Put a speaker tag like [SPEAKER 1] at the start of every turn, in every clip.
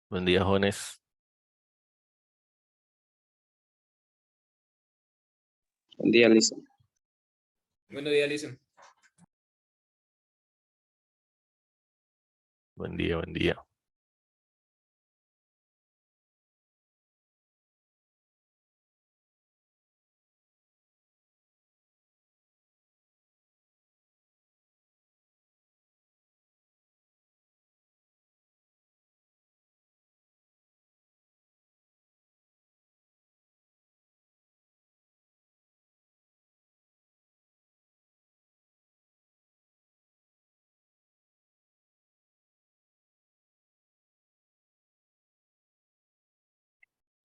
[SPEAKER 1] Buen día, jóvenes.
[SPEAKER 2] Buen día, Lisa.
[SPEAKER 3] Buenos días, Lisa.
[SPEAKER 1] Buen día, buen día.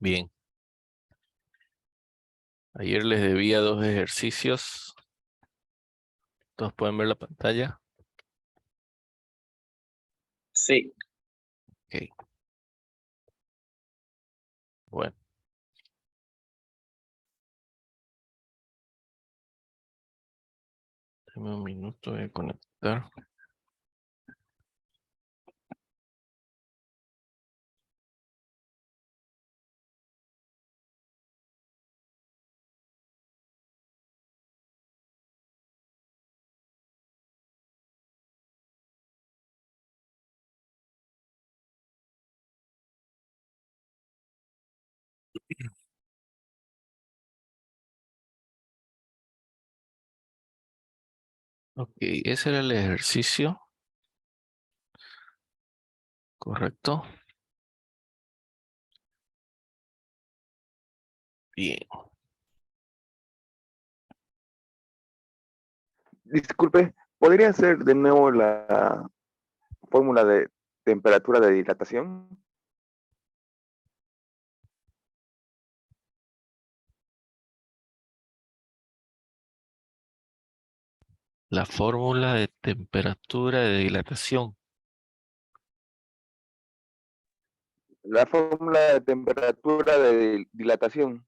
[SPEAKER 1] Bien. Ayer les debía 2 ejercicios. ¿Todos pueden ver la pantalla?
[SPEAKER 2] Sí.
[SPEAKER 1] Ok. Bueno. Dame un minuto de conectar. Ok, ese era el ejercicio. ¿Correcto? Bien.
[SPEAKER 4] Disculpe, ¿podría hacer de nuevo la fórmula de temperatura de dilatación?
[SPEAKER 1] La fórmula de temperatura de dilatación.
[SPEAKER 4] La fórmula de temperatura de dilatación.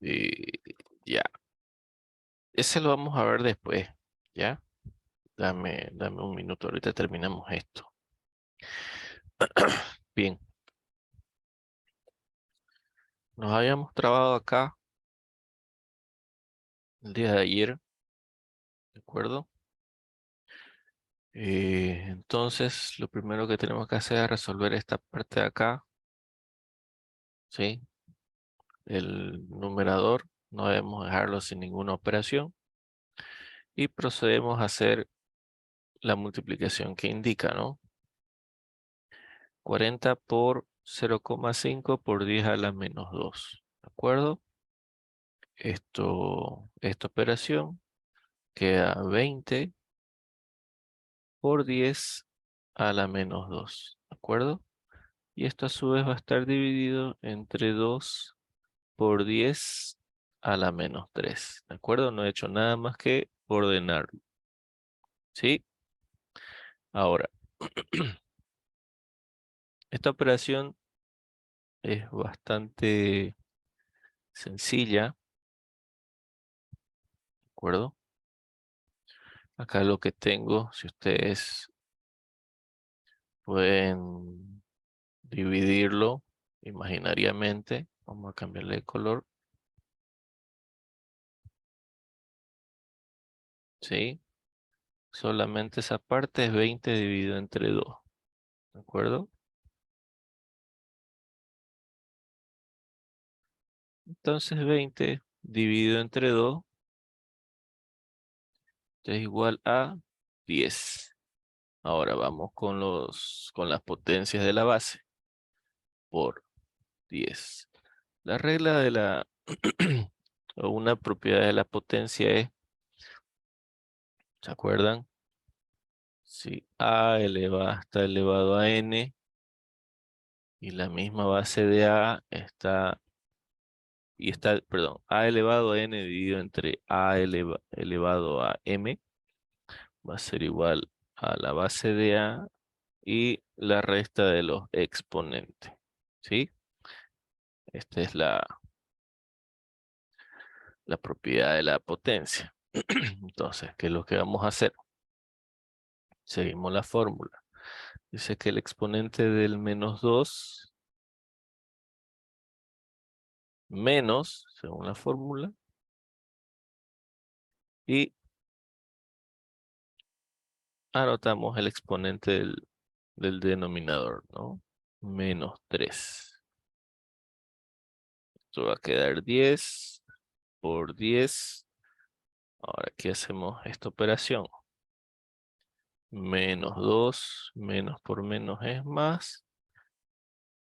[SPEAKER 1] Y ya. Ese lo vamos a ver después, ¿ya? Dame un minuto, ahorita terminamos esto. Bien. Nos habíamos trabado acá el día de ayer, ¿de acuerdo? Entonces, lo primero que tenemos que hacer es resolver esta parte de acá, ¿sí? El numerador, no debemos dejarlo sin ninguna operación. Y procedemos a hacer la multiplicación que indica, ¿no? 40 por 0,5 por 10 a la menos 2, ¿de acuerdo? Esta operación queda 20 por 10 a la menos 2, ¿de acuerdo? Y esto a su vez va a estar dividido entre 2 por 10 a la menos 3, ¿de acuerdo? No he hecho nada más que ordenarlo, ¿sí? Ahora, esta operación es bastante sencilla, ¿de acuerdo? Acá lo que tengo, si ustedes pueden dividirlo imaginariamente, vamos a cambiarle de color, ¿sí? Solamente esa parte es 20 dividido entre 2, ¿de acuerdo? Entonces 20 dividido entre 2 es igual a 10. Ahora vamos con las potencias de la base por 10. La regla de o una propiedad de la potencia es, ¿se acuerdan? Si está elevado a n y la misma base de perdón, a elevado a n dividido entre elevado a m va a ser igual a la base de a y la resta de los exponentes, ¿sí? Esta es la propiedad de la potencia. Entonces, ¿qué es lo que vamos a hacer? Seguimos la fórmula. Dice que el exponente del menos 2 menos, según la fórmula, y anotamos el exponente del denominador, ¿no? Menos 3. Esto va a quedar 10 por 10. Ahora aquí hacemos esta operación. Menos 2, menos por menos es más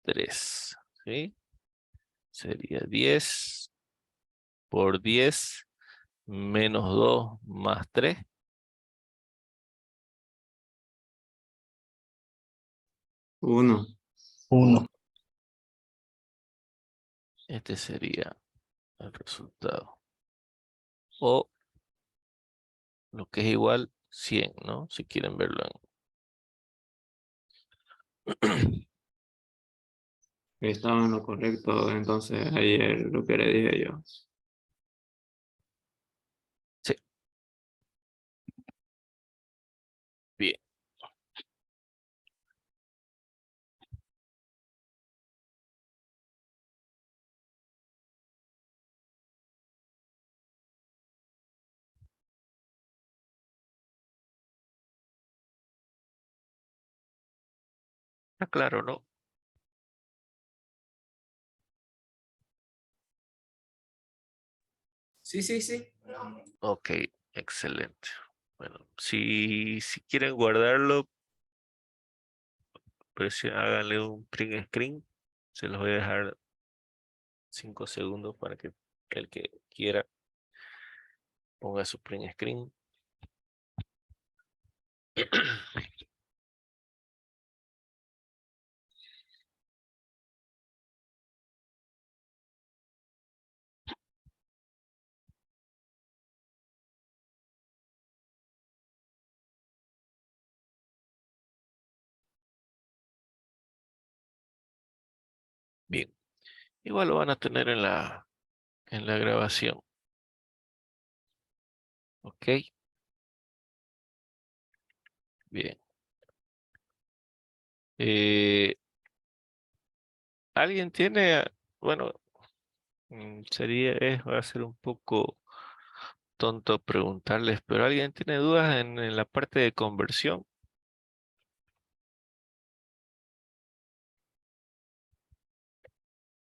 [SPEAKER 1] 3, ¿sí? Sería 10 por 10 menos 2 más 3.
[SPEAKER 2] 1.
[SPEAKER 5] 1.
[SPEAKER 1] Este sería el resultado. O lo que es igual 100, ¿no? Si quieren verlo en...
[SPEAKER 2] Estaba en lo correcto, entonces ayer lo que le dije yo.
[SPEAKER 1] Sí, bien. Está claro, ¿no?
[SPEAKER 3] Sí, sí, sí.
[SPEAKER 1] Ok, excelente. Bueno, si quieren guardarlo, háganle un print screen. Se los voy a dejar 5 segundos para que el que quiera ponga su print screen. Bien. Igual lo van a tener en la grabación. Ok. Bien. ¿Alguien tiene, bueno, va a ser un poco tonto preguntarles, pero ¿alguien tiene dudas en la parte de conversión?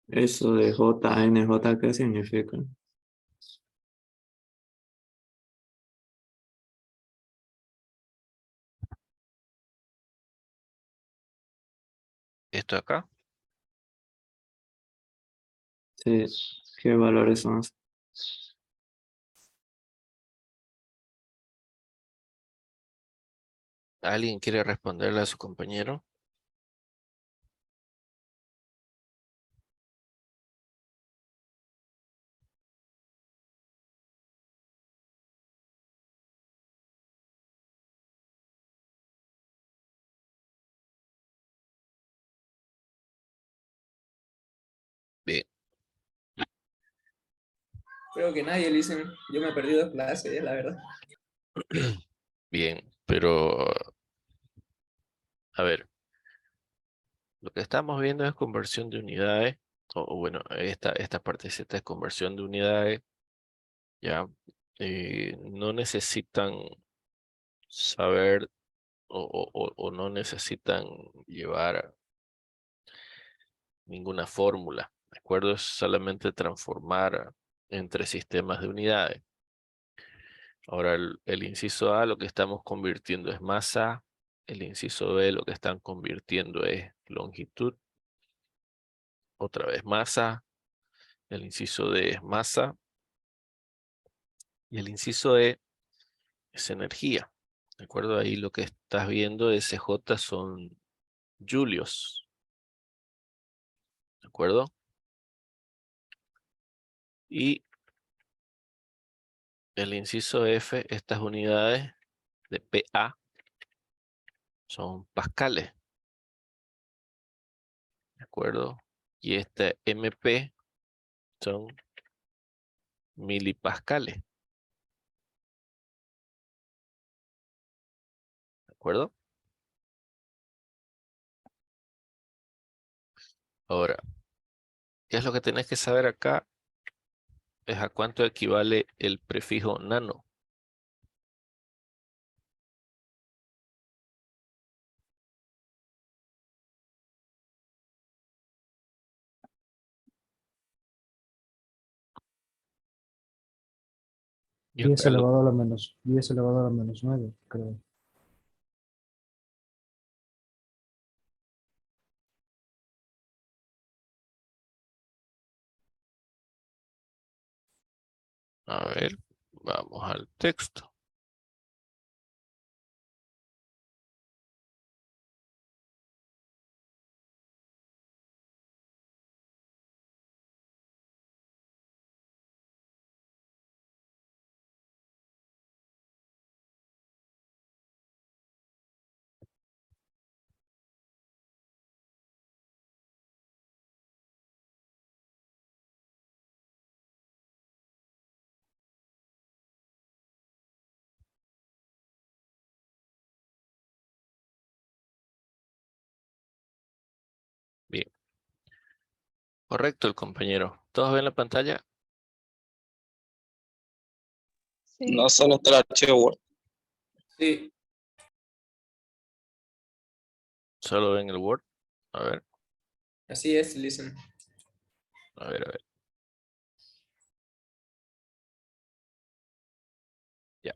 [SPEAKER 2] Eso de JNJ, ¿qué significa?
[SPEAKER 1] Esto acá.
[SPEAKER 2] Sí, ¿qué valores son?
[SPEAKER 1] ¿Alguien quiere responderle a su compañero? Bien.
[SPEAKER 3] Creo que nadie, Listen. Yo me he perdido 2 clases, la verdad.
[SPEAKER 1] Bien, pero a ver, lo que estamos viendo es conversión de unidades, o bueno, esta partecita es conversión de unidades, ya. No necesitan saber o no necesitan llevar ninguna fórmula, ¿de acuerdo? Es solamente transformar entre sistemas de unidades. Ahora, el inciso A lo que estamos convirtiendo es masa, el inciso B lo que están convirtiendo es longitud, otra vez masa, el inciso D es masa y el inciso E es energía. ¿De acuerdo? Ahí lo que estás viendo, SJ son julios. ¿De acuerdo? Y el inciso F, estas unidades de PA son pascales. ¿De acuerdo? Y este MP son milipascales. ¿De acuerdo? Ahora, ¿qué es lo que tenés que saber acá? Es a cuánto equivale el prefijo nano. Y
[SPEAKER 5] 10
[SPEAKER 1] acá
[SPEAKER 5] elevado a la menos, 10 elevado a la menos 9, creo.
[SPEAKER 1] a ver, vamos al texto. Bien, correcto el compañero. ¿Todos ven la pantalla?
[SPEAKER 6] No solo está el archivo Word.
[SPEAKER 3] Sí,
[SPEAKER 1] Solo ven el Word. A ver,
[SPEAKER 3] así es, Listen.
[SPEAKER 1] a ver, a ver. Ya.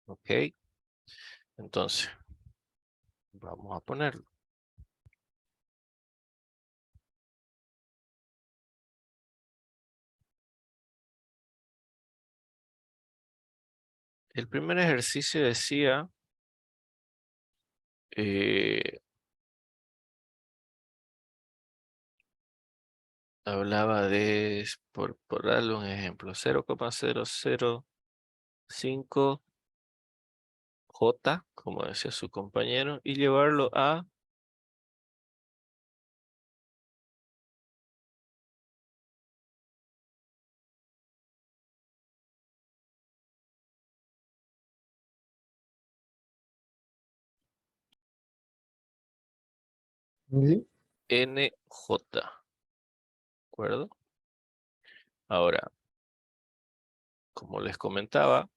[SPEAKER 1] Ok, entonces, vamos a ponerlo. El primer ejercicio decía hablaba de, por darle un ejemplo, 0,005 J, como decía su compañero, y llevarlo a
[SPEAKER 5] Mili.
[SPEAKER 1] NJ, ¿de acuerdo? Ahora, como les comentaba,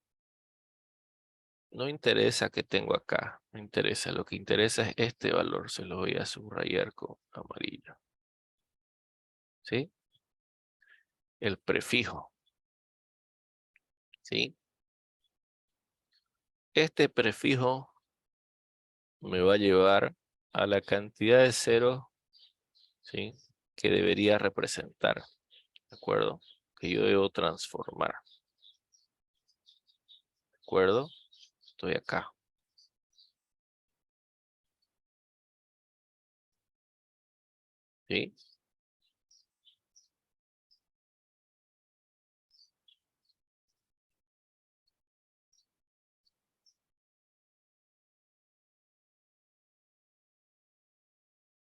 [SPEAKER 1] no interesa qué tengo acá, no interesa, lo que interesa es este valor, se lo voy a subrayar con amarillo. ¿Sí? El prefijo. ¿Sí? Este prefijo me va a llevar a la cantidad de ceros, ¿sí?, que debería representar, ¿de acuerdo? Que yo debo transformar. ¿De acuerdo? Estoy acá. ¿Sí?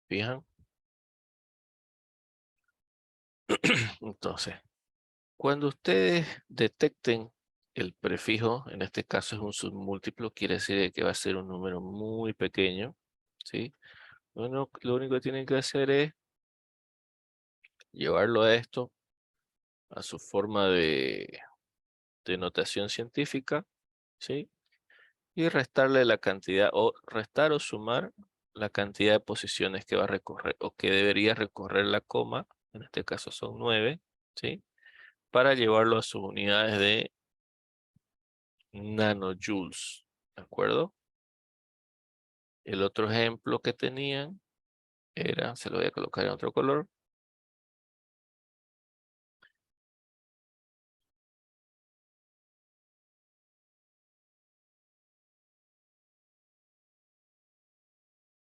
[SPEAKER 1] ¿Fijan? Entonces, cuando ustedes detecten el prefijo, en este caso es un submúltiplo, quiere decir que va a ser un número muy pequeño, ¿sí? Bueno, lo único que tienen que hacer es llevarlo a esto, a su forma de notación científica, ¿sí? Y restarle la cantidad, o restar o sumar la cantidad de posiciones que va a recorrer, o que debería recorrer la coma, en este caso son 9, ¿sí? Para llevarlo a sus unidades de nanojoules, ¿de acuerdo? El otro ejemplo que tenían era, se lo voy a colocar en otro color,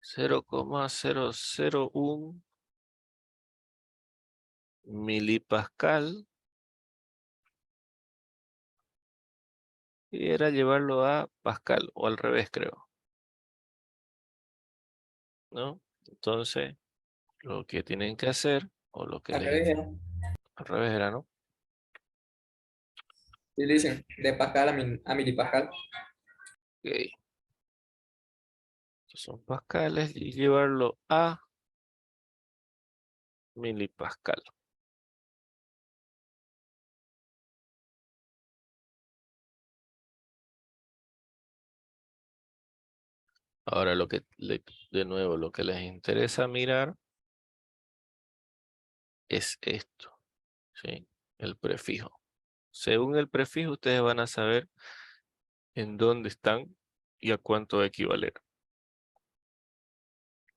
[SPEAKER 1] (0,001 milipascal), y era llevarlo a pascal, o al revés creo, ¿no? Entonces, lo que tienen que hacer, o lo que
[SPEAKER 3] Al
[SPEAKER 1] les...
[SPEAKER 3] revés,
[SPEAKER 1] Al revés era, ¿no?
[SPEAKER 3] sí, dicen, de pascal a milipascal.
[SPEAKER 1] Ok. Estos son pascales y llevarlo a milipascal. Ahora de nuevo, lo que les interesa mirar es esto, ¿sí? El prefijo. Según el prefijo, ustedes van a saber en dónde están y a cuánto va a equivaler.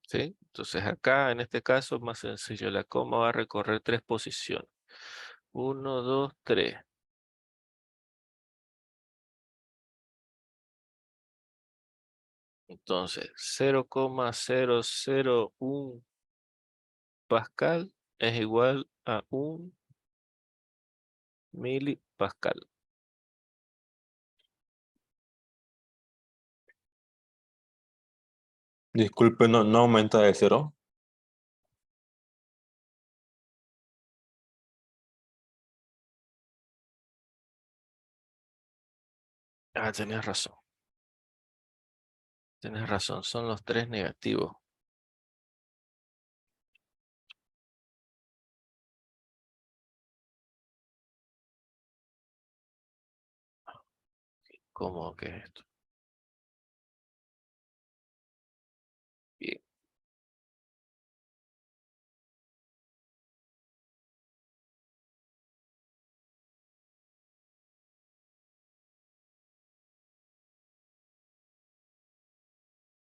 [SPEAKER 1] ¿Sí? Entonces acá, en este caso, es más sencillo. La coma va a recorrer 3 posiciones. 1, 2, 3. Entonces, 0,001 pascal es igual a 1 milipascal.
[SPEAKER 6] Disculpe, no aumenta de cero.
[SPEAKER 1] Ah, tenés razón. Tenés razón, son los 3 negativos. ¿Cómo que es esto? Bien.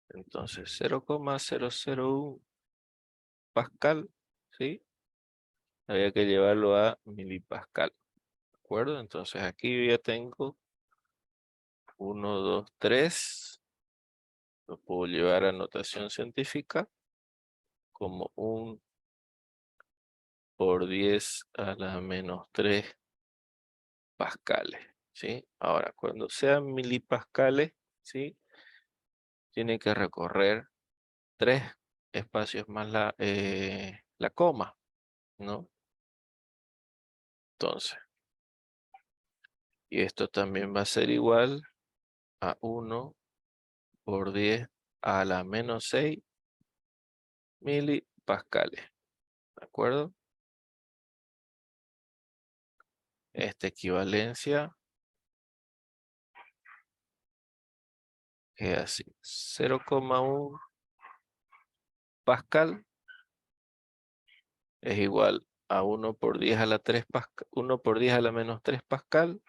[SPEAKER 1] Entonces, 0,001 pascal, ¿sí? Había que llevarlo a milipascal. ¿De acuerdo? Entonces aquí ya tengo 1, 2, 3. Lo puedo llevar a notación científica como un por 10 a la menos 3 pascales, ¿sí? Ahora, cuando sean milipascales, ¿sí? Tiene que recorrer 3 espacios más la coma, ¿no? Entonces, y esto también va a ser igual a 1 por 10 a la menos 6 milipascales, ¿de acuerdo? Esta equivalencia es así, 0,1 pascal es igual a 1 por 10 a la 3 pascal, 1 por 10 a la menos 3 pascal,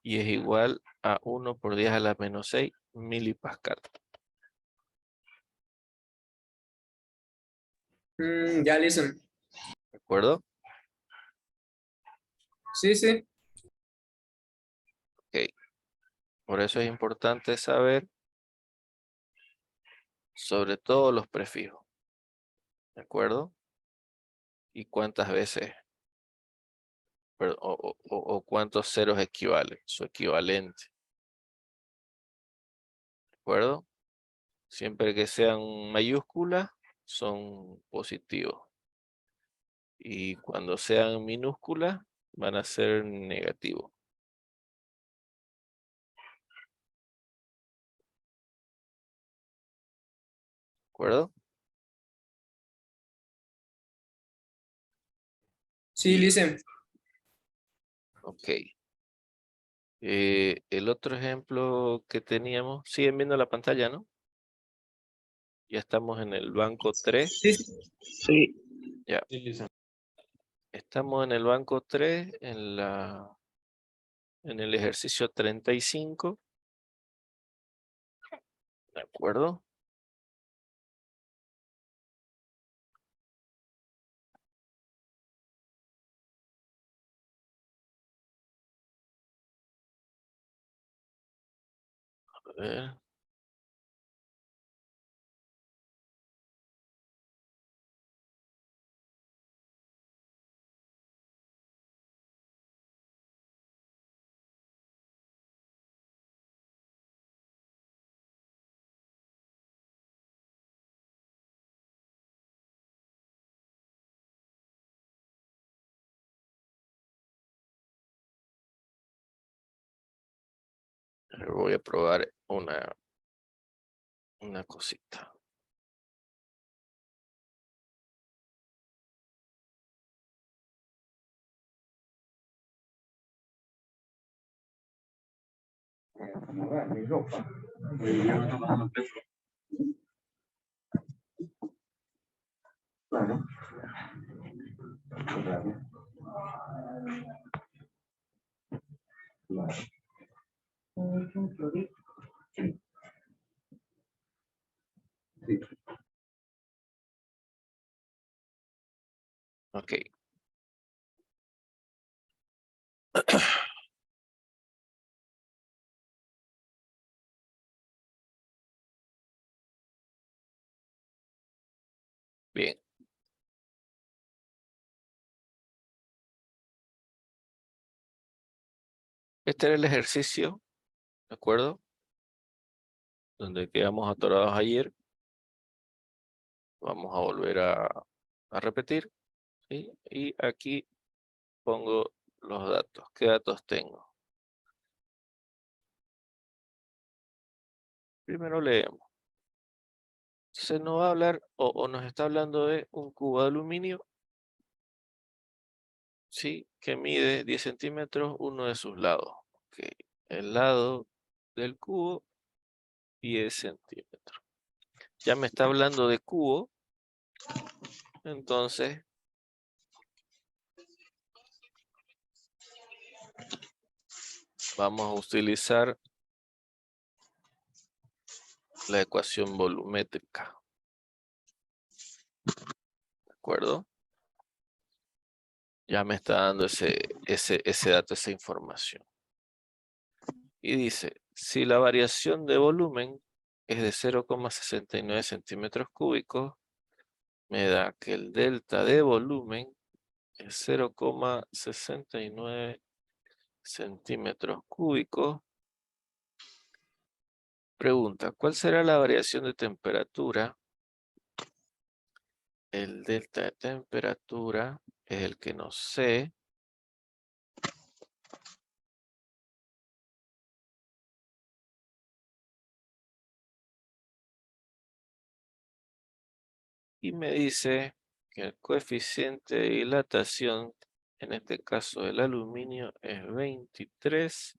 [SPEAKER 1] y es igual a 1 por 10 a la menos 6 milipascal.
[SPEAKER 3] Ya, listen.
[SPEAKER 1] ¿De acuerdo?
[SPEAKER 3] Sí, sí.
[SPEAKER 1] Ok. Por eso es importante saber sobre todo los prefijos. ¿De acuerdo? Y cuántas veces, o cuántos ceros equivalen, su equivalente. ¿De acuerdo? Siempre que sean mayúsculas, son positivos. Y cuando sean minúsculas, van a ser negativos. ¿De acuerdo?
[SPEAKER 3] Sí, listen.
[SPEAKER 1] Ok. El otro ejemplo que teníamos, siguen viendo la pantalla, ¿no? Ya estamos en el banco 3.
[SPEAKER 3] Sí, sí.
[SPEAKER 2] Sí.
[SPEAKER 1] Ya.
[SPEAKER 6] Sí, Lisa.
[SPEAKER 1] Estamos en el banco 3, en el ejercicio 35. ¿De acuerdo? A ver. Voy a probar una cosita. Ok. Bien. Este era el ejercicio, ¿de acuerdo? Donde quedamos atorados ayer. Vamos a volver a repetir, ¿sí? Y aquí pongo los datos. ¿Qué datos tengo? Primero leemos. Se nos va a hablar o nos está hablando de un cubo de aluminio, ¿sí? Que mide 10 centímetros uno de sus lados. Ok. El lado del cubo, 10 centímetros. Ya me está hablando de cubo, entonces vamos a utilizar la ecuación volumétrica. ¿De acuerdo? Ya me está dando ese dato, esa información. Y dice, si la variación de volumen es de 0,69 centímetros cúbicos, me da que el delta de volumen es 0,69 centímetros cúbicos. Pregunta, ¿cuál será la variación de temperatura? El delta de temperatura es el que no sé. Y me dice que el coeficiente de dilatación, en este caso del aluminio, es 23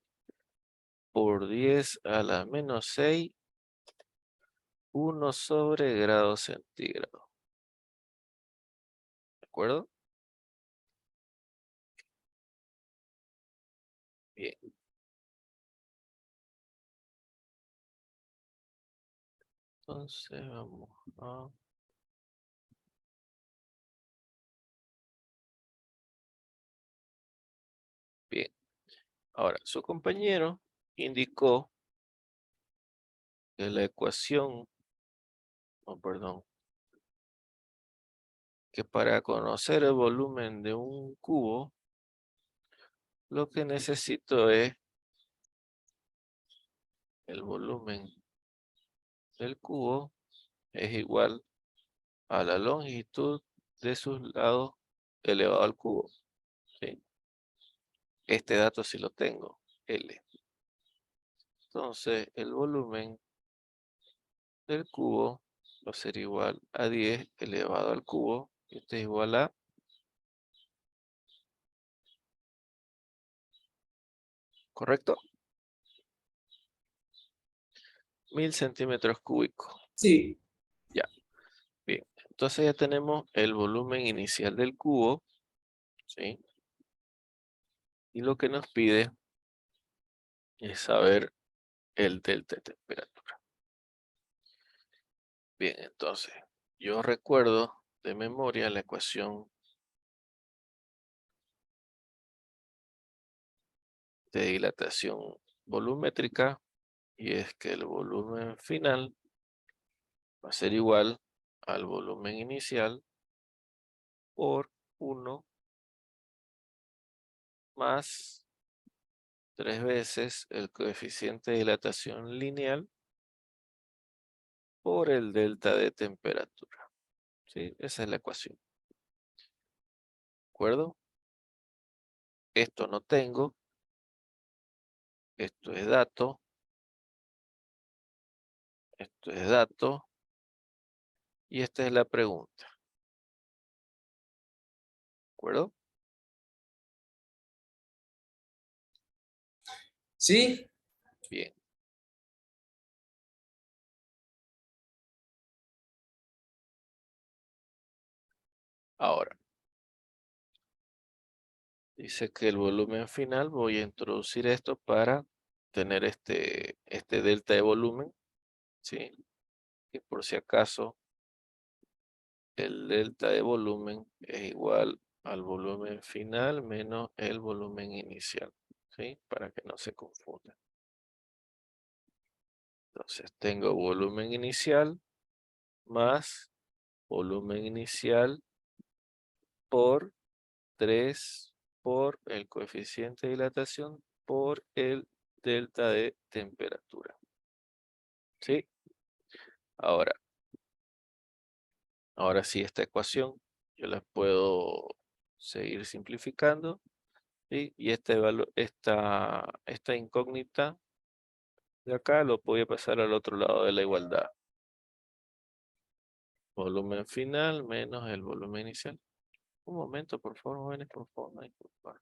[SPEAKER 1] por 10 a la menos 6, 1 sobre grado centígrado. ¿De acuerdo? Bien. Entonces vamos a... Bien. Ahora, su compañero indicó que la ecuación, oh, perdón, que para conocer el volumen de un cubo, lo que necesito es el volumen del cubo es igual a la longitud de sus lados elevado al cubo. ¿Sí? Este dato sí lo tengo, L. Entonces, el volumen del cubo va a ser igual a 10 elevado al cubo. Y este es igual a... ¿Correcto? 1000 centímetros cúbicos.
[SPEAKER 3] Sí.
[SPEAKER 1] Ya. Bien. Entonces ya tenemos el volumen inicial del cubo. ¿Sí? Y lo que nos pide es saber el delta de temperatura. Bien, entonces, yo recuerdo de memoria la ecuación de dilatación volumétrica, y es que el volumen final va a ser igual al volumen inicial por 1 más 3 veces el coeficiente de dilatación lineal por el delta de temperatura. ¿Sí? Esa es la ecuación. ¿De acuerdo? Esto no tengo. Esto es dato. Esto es dato. Y esta es la pregunta. ¿De acuerdo?
[SPEAKER 3] Sí.
[SPEAKER 1] Bien. Ahora, dice que el volumen final, voy a introducir esto para tener este delta de volumen, ¿sí? Y por si acaso, el delta de volumen es igual al volumen final menos el volumen inicial, ¿sí? Para que no se confunda. Entonces, tengo volumen inicial más volumen inicial por 3 por el coeficiente de dilatación por el delta de temperatura. ¿Sí? Ahora sí, esta ecuación yo la puedo seguir simplificando, ¿sí? Y esta incógnita de acá lo voy a pasar al otro lado de la igualdad. Volumen final menos el volumen inicial. Un momento, por favor, jóvenes, por favor. Ay, por favor.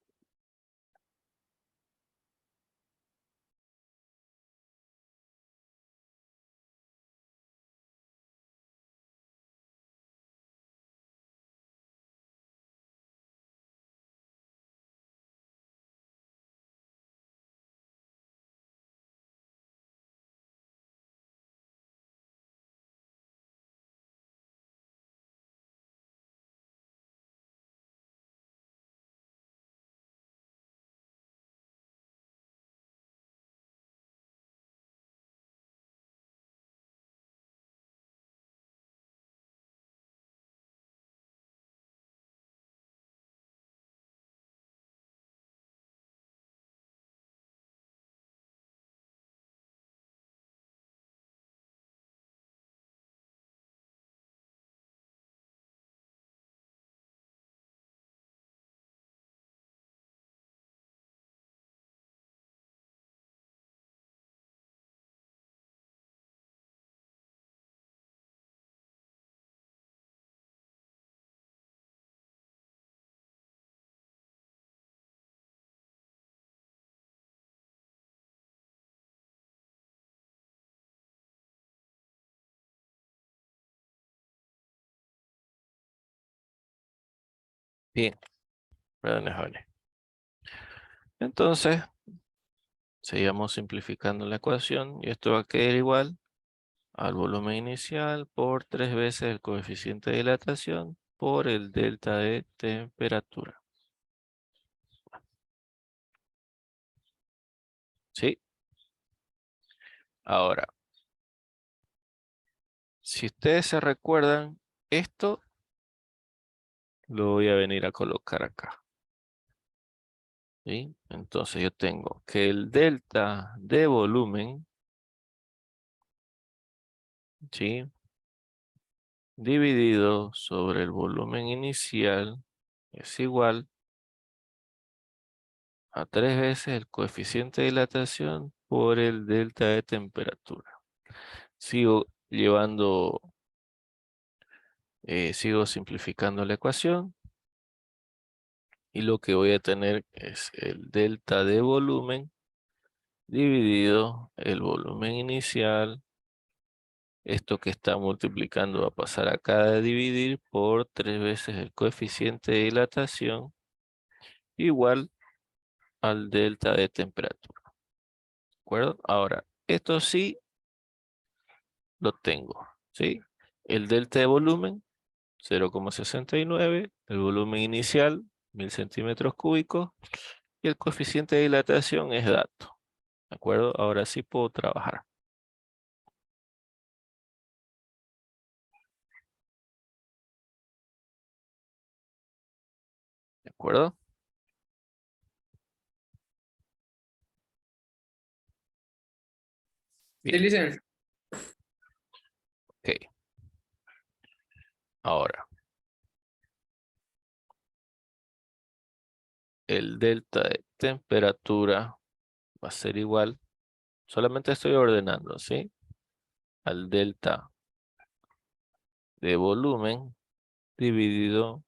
[SPEAKER 1] Bien, perdón, jóvenes. Entonces, seguimos simplificando la ecuación y esto va a quedar igual al volumen inicial por 3 veces el coeficiente de dilatación por el delta de temperatura. ¿Sí? Ahora, si ustedes se recuerdan, esto lo voy a venir a colocar acá. ¿Sí? Entonces yo tengo que el delta de volumen, ¿sí?, dividido sobre el volumen inicial es igual a 3 veces el coeficiente de dilatación por el delta de temperatura. Sigo llevando, sigo simplificando la ecuación y lo que voy a tener es el delta de volumen dividido el volumen inicial. Esto que está multiplicando va a pasar acá a dividir por 3 veces el coeficiente de dilatación igual al delta de temperatura. ¿De acuerdo? Ahora, esto sí lo tengo, ¿sí? El delta de volumen, 0,69, el volumen inicial, 1000 centímetros cúbicos, y el coeficiente de dilatación es dato. ¿De acuerdo? Ahora sí puedo trabajar. ¿De acuerdo?
[SPEAKER 3] Sí,
[SPEAKER 1] Bien,
[SPEAKER 3] listen.
[SPEAKER 1] ok. Ahora, el delta de temperatura va a ser igual, solamente estoy ordenando, ¿sí? Al delta de volumen dividido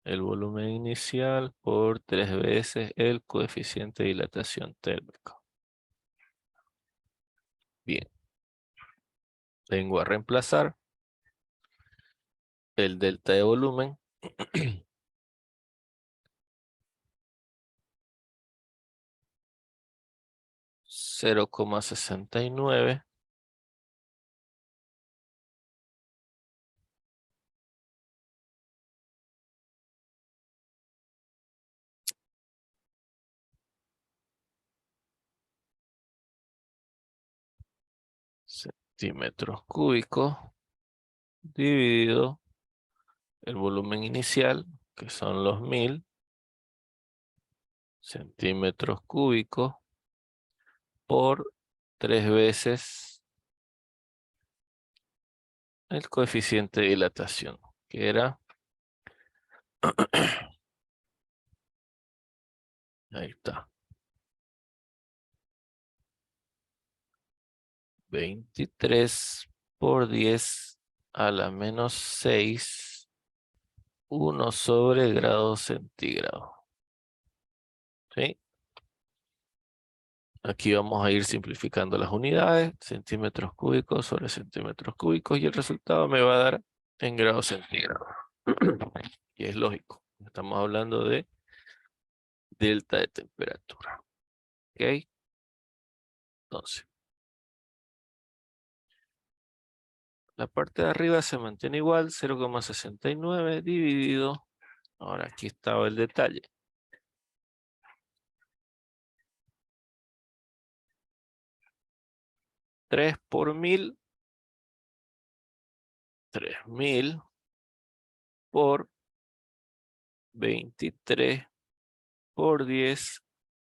[SPEAKER 1] el volumen inicial por 3 veces el coeficiente de dilatación térmico. Bien. Vengo a reemplazar el delta de volumen. 0,69 centímetros cúbicos dividido el volumen inicial, que son los 1000 centímetros cúbicos, por 3 veces el coeficiente de dilatación, que era, ahí está, 23 por 10 a la menos 6, 1 sobre grado centígrado. ¿Sí? Aquí vamos a ir simplificando las unidades, centímetros cúbicos sobre centímetros cúbicos, y el resultado me va a dar en grados centígrados. Y es lógico, estamos hablando de delta de temperatura. ¿Ok? Entonces, la parte de arriba se mantiene igual, 0,69 dividido. Ahora aquí estaba el detalle. 3 por 1000. 3000 por 23 por 10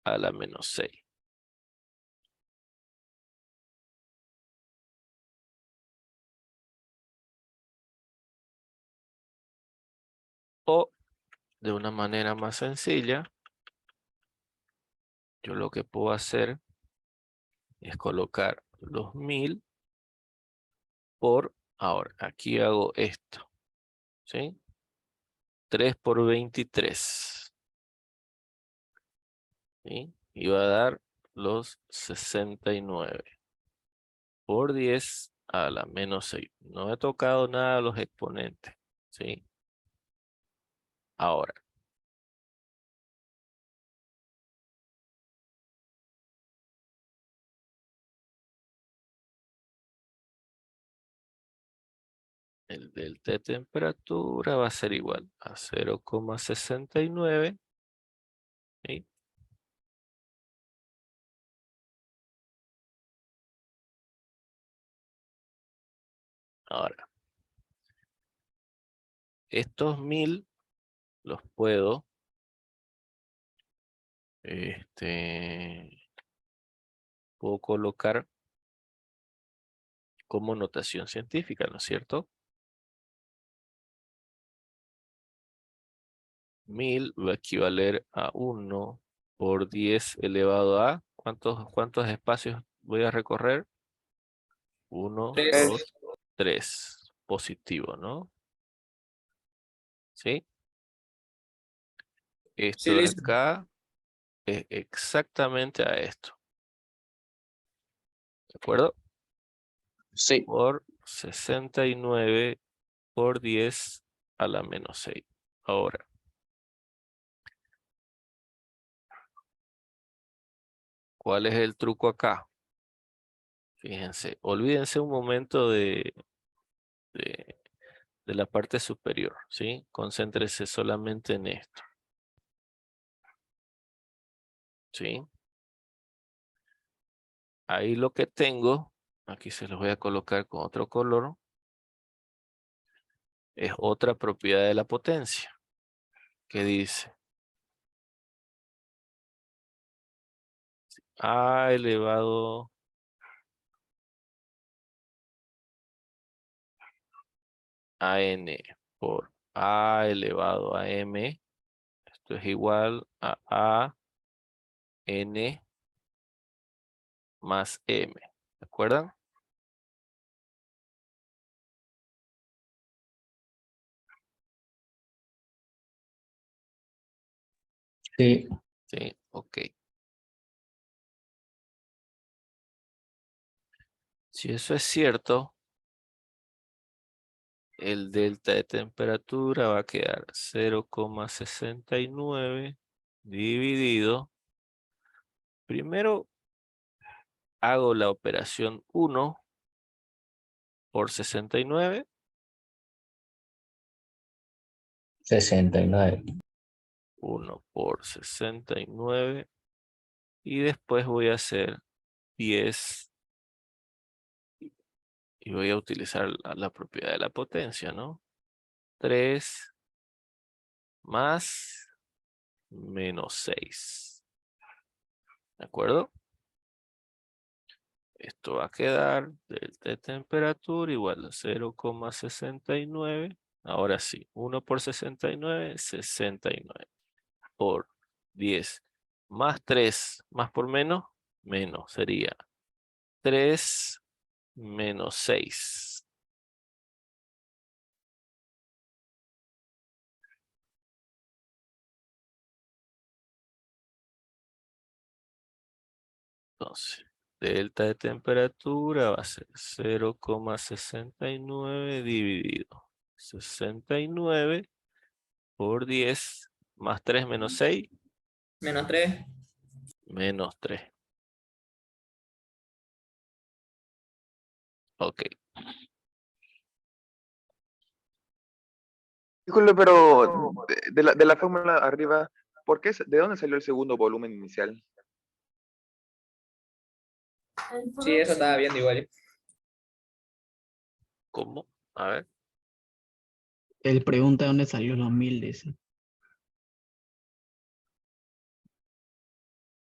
[SPEAKER 1] a la menos 6. O de una manera más sencilla, yo lo que puedo hacer es colocar los 1000 por, ahora, aquí hago esto, ¿sí? 3 por 23, ¿sí? Y va a dar los 69 por 10 a la menos 6. No he tocado nada de los exponentes, ¿sí? Ahora, el delta de temperatura va a ser igual a 0,69. ¿Sí? Ahora, estos 1000 los puedo puedo colocar como notación científica, ¿no es cierto? 1000 va a equivaler a 1 por 10 elevado a... ¿Cuántos espacios voy a recorrer? 1,
[SPEAKER 3] 3.
[SPEAKER 1] 2, 3. Positivo, ¿no? ¿Sí? Esto
[SPEAKER 3] Sí,
[SPEAKER 1] de
[SPEAKER 3] listo.
[SPEAKER 1] acá es exactamente a esto. ¿De acuerdo?
[SPEAKER 2] Sí.
[SPEAKER 1] Por 69 por 10 a la menos 6. Ahora, ¿cuál es el truco acá? Fíjense, olvídense un momento de la parte superior, ¿sí? Concéntrese solamente en esto, ¿sí? Ahí lo que tengo, aquí se los voy a colocar con otro color, es otra propiedad de la potencia, que dice A elevado a n por A elevado a m, esto es igual a n más m, ¿de acuerdo?
[SPEAKER 2] Sí.
[SPEAKER 1] Sí, ok. Si eso es cierto, el delta de temperatura va a quedar 0,69 dividido. Primero hago la operación 1 por 69.
[SPEAKER 2] 69.
[SPEAKER 1] 1 por 69. Y después voy a hacer 10. Y voy a utilizar la propiedad de la potencia, ¿no? 3 más menos 6. ¿De acuerdo? Esto va a quedar delta de temperatura igual a 0,69. Ahora sí, 1 por 69, 69. Por 10 más 3 más por menos, menos. Sería 3 menos 6. Entonces, delta de temperatura va a ser 0,69 dividido 69 por 10 más 3 menos 6,
[SPEAKER 3] Menos 3.
[SPEAKER 1] menos 3. Ok.
[SPEAKER 4] Disculpe, pero de la fórmula arriba, ¿de dónde salió el segundo volumen inicial?
[SPEAKER 3] Sí, eso estaba viendo igual.
[SPEAKER 1] ¿Cómo? A ver.
[SPEAKER 7] Él pregunta dónde salió los 1000, dice.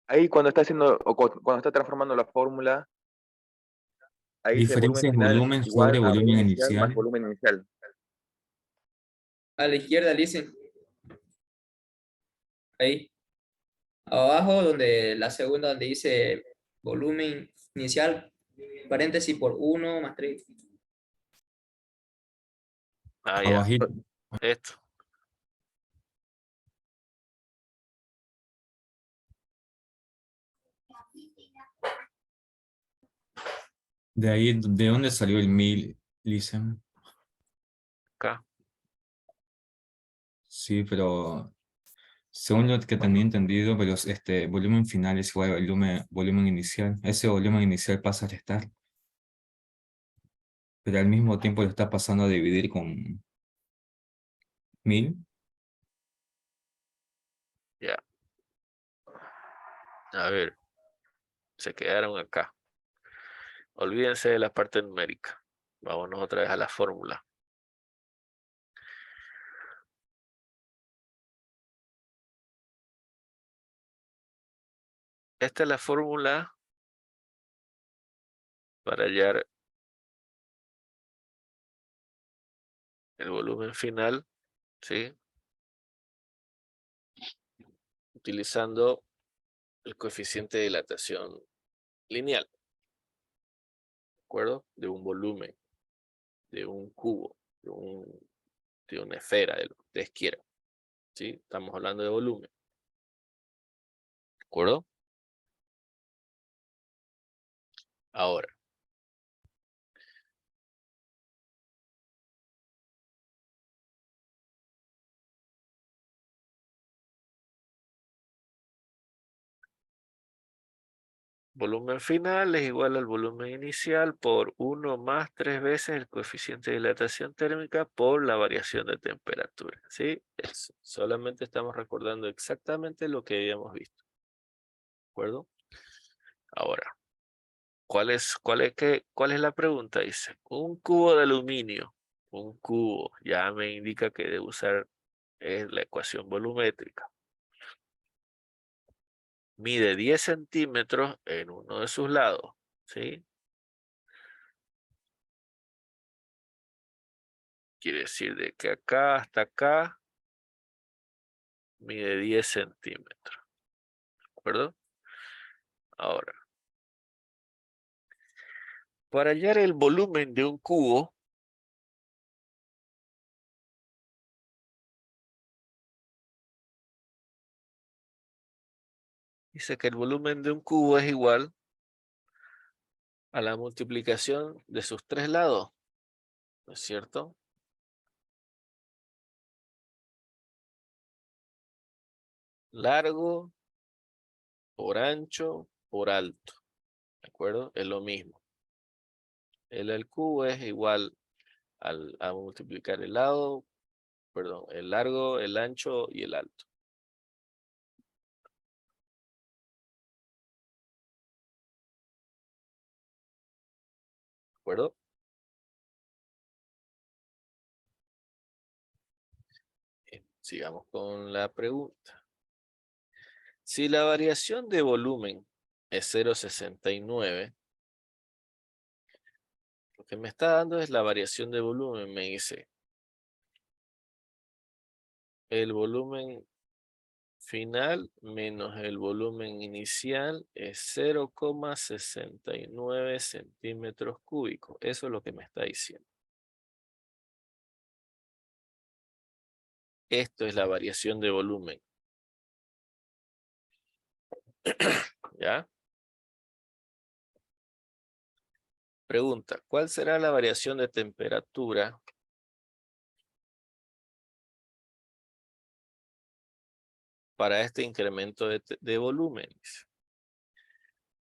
[SPEAKER 4] Ahí cuando está haciendo, cuando está transformando la fórmula, ahí dice volumen
[SPEAKER 6] Diferencia de
[SPEAKER 4] final
[SPEAKER 6] volumen
[SPEAKER 4] igual
[SPEAKER 6] sobre
[SPEAKER 4] a
[SPEAKER 6] volumen
[SPEAKER 4] volumen inicial más
[SPEAKER 6] inicial.
[SPEAKER 4] volumen inicial.
[SPEAKER 3] A la izquierda, dicen. Ahí. Abajo, donde la segunda, donde dice volumen inicial, paréntesis por 1 más 3.
[SPEAKER 1] Ah, ya.
[SPEAKER 6] Abajito.
[SPEAKER 1] Esto.
[SPEAKER 6] De ahí, ¿de dónde salió el 1000, Lisen?
[SPEAKER 1] Acá.
[SPEAKER 6] Sí, pero según lo que tenía entendido, pero volumen final es igual al volumen inicial. Ese volumen inicial pasa a restar. pero al mismo tiempo lo está pasando a dividir con 1000.
[SPEAKER 1] Ya. A ver, se quedaron acá. Olvídense de la parte numérica. Vámonos otra vez a la fórmula. Esta es la fórmula para hallar el volumen final, ¿sí? Utilizando el coeficiente de dilatación lineal, ¿de acuerdo? De un volumen, de un cubo, de una esfera, de lo que ustedes quieran, ¿sí? Estamos hablando de volumen, ¿de acuerdo? Ahora, volumen final es igual al volumen inicial por 1 más 3 veces el coeficiente de dilatación térmica por la variación de temperatura, ¿sí? Eso. Solamente estamos recordando exactamente lo que habíamos visto, ¿de acuerdo? Ahora, ¿cuál es la pregunta? Dice, un cubo de aluminio, un cubo, ya me indica que debo usar la ecuación volumétrica. Mide 10 centímetros en uno de sus lados, ¿sí? Quiere decir de que acá hasta acá mide 10 centímetros, ¿de acuerdo? Ahora, para hallar el volumen de un cubo, dice que el volumen de un cubo es igual a la multiplicación de sus tres lados, ¿no es cierto? Largo por ancho por alto, ¿de acuerdo? Es lo mismo. El al cubo es igual a multiplicar el lado, perdón, el largo, el ancho y el alto. ¿De acuerdo? Bien, sigamos con la pregunta. Si la variación de volumen es 0,69, lo que me está dando es la variación de volumen. Me dice, el volumen final menos el volumen inicial es 0,69 centímetros cúbicos. Eso es lo que me está diciendo. Esto es la variación de volumen. ¿Ya? Pregunta, ¿cuál será la variación de temperatura para este incremento de volumen?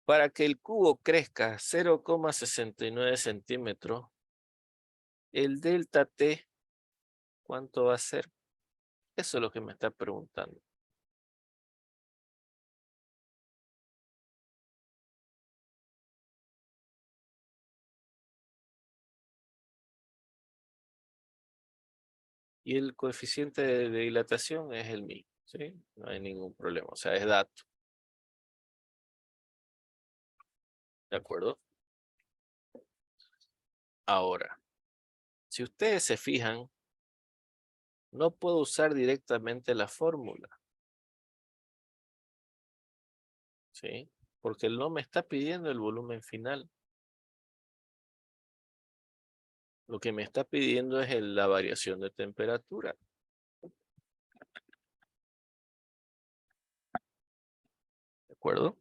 [SPEAKER 1] Para que el cubo crezca 0,69 centímetros, el delta T, ¿cuánto va a ser? Eso es lo que me está preguntando. Y el coeficiente de dilatación es el mismo, ¿sí? No hay ningún problema, o sea, es dato. ¿De acuerdo? Ahora, si ustedes se fijan, no puedo usar directamente la fórmula, ¿sí? Porque él no me está pidiendo el volumen final. Lo que me está pidiendo es la variación de temperatura. ¿De acuerdo?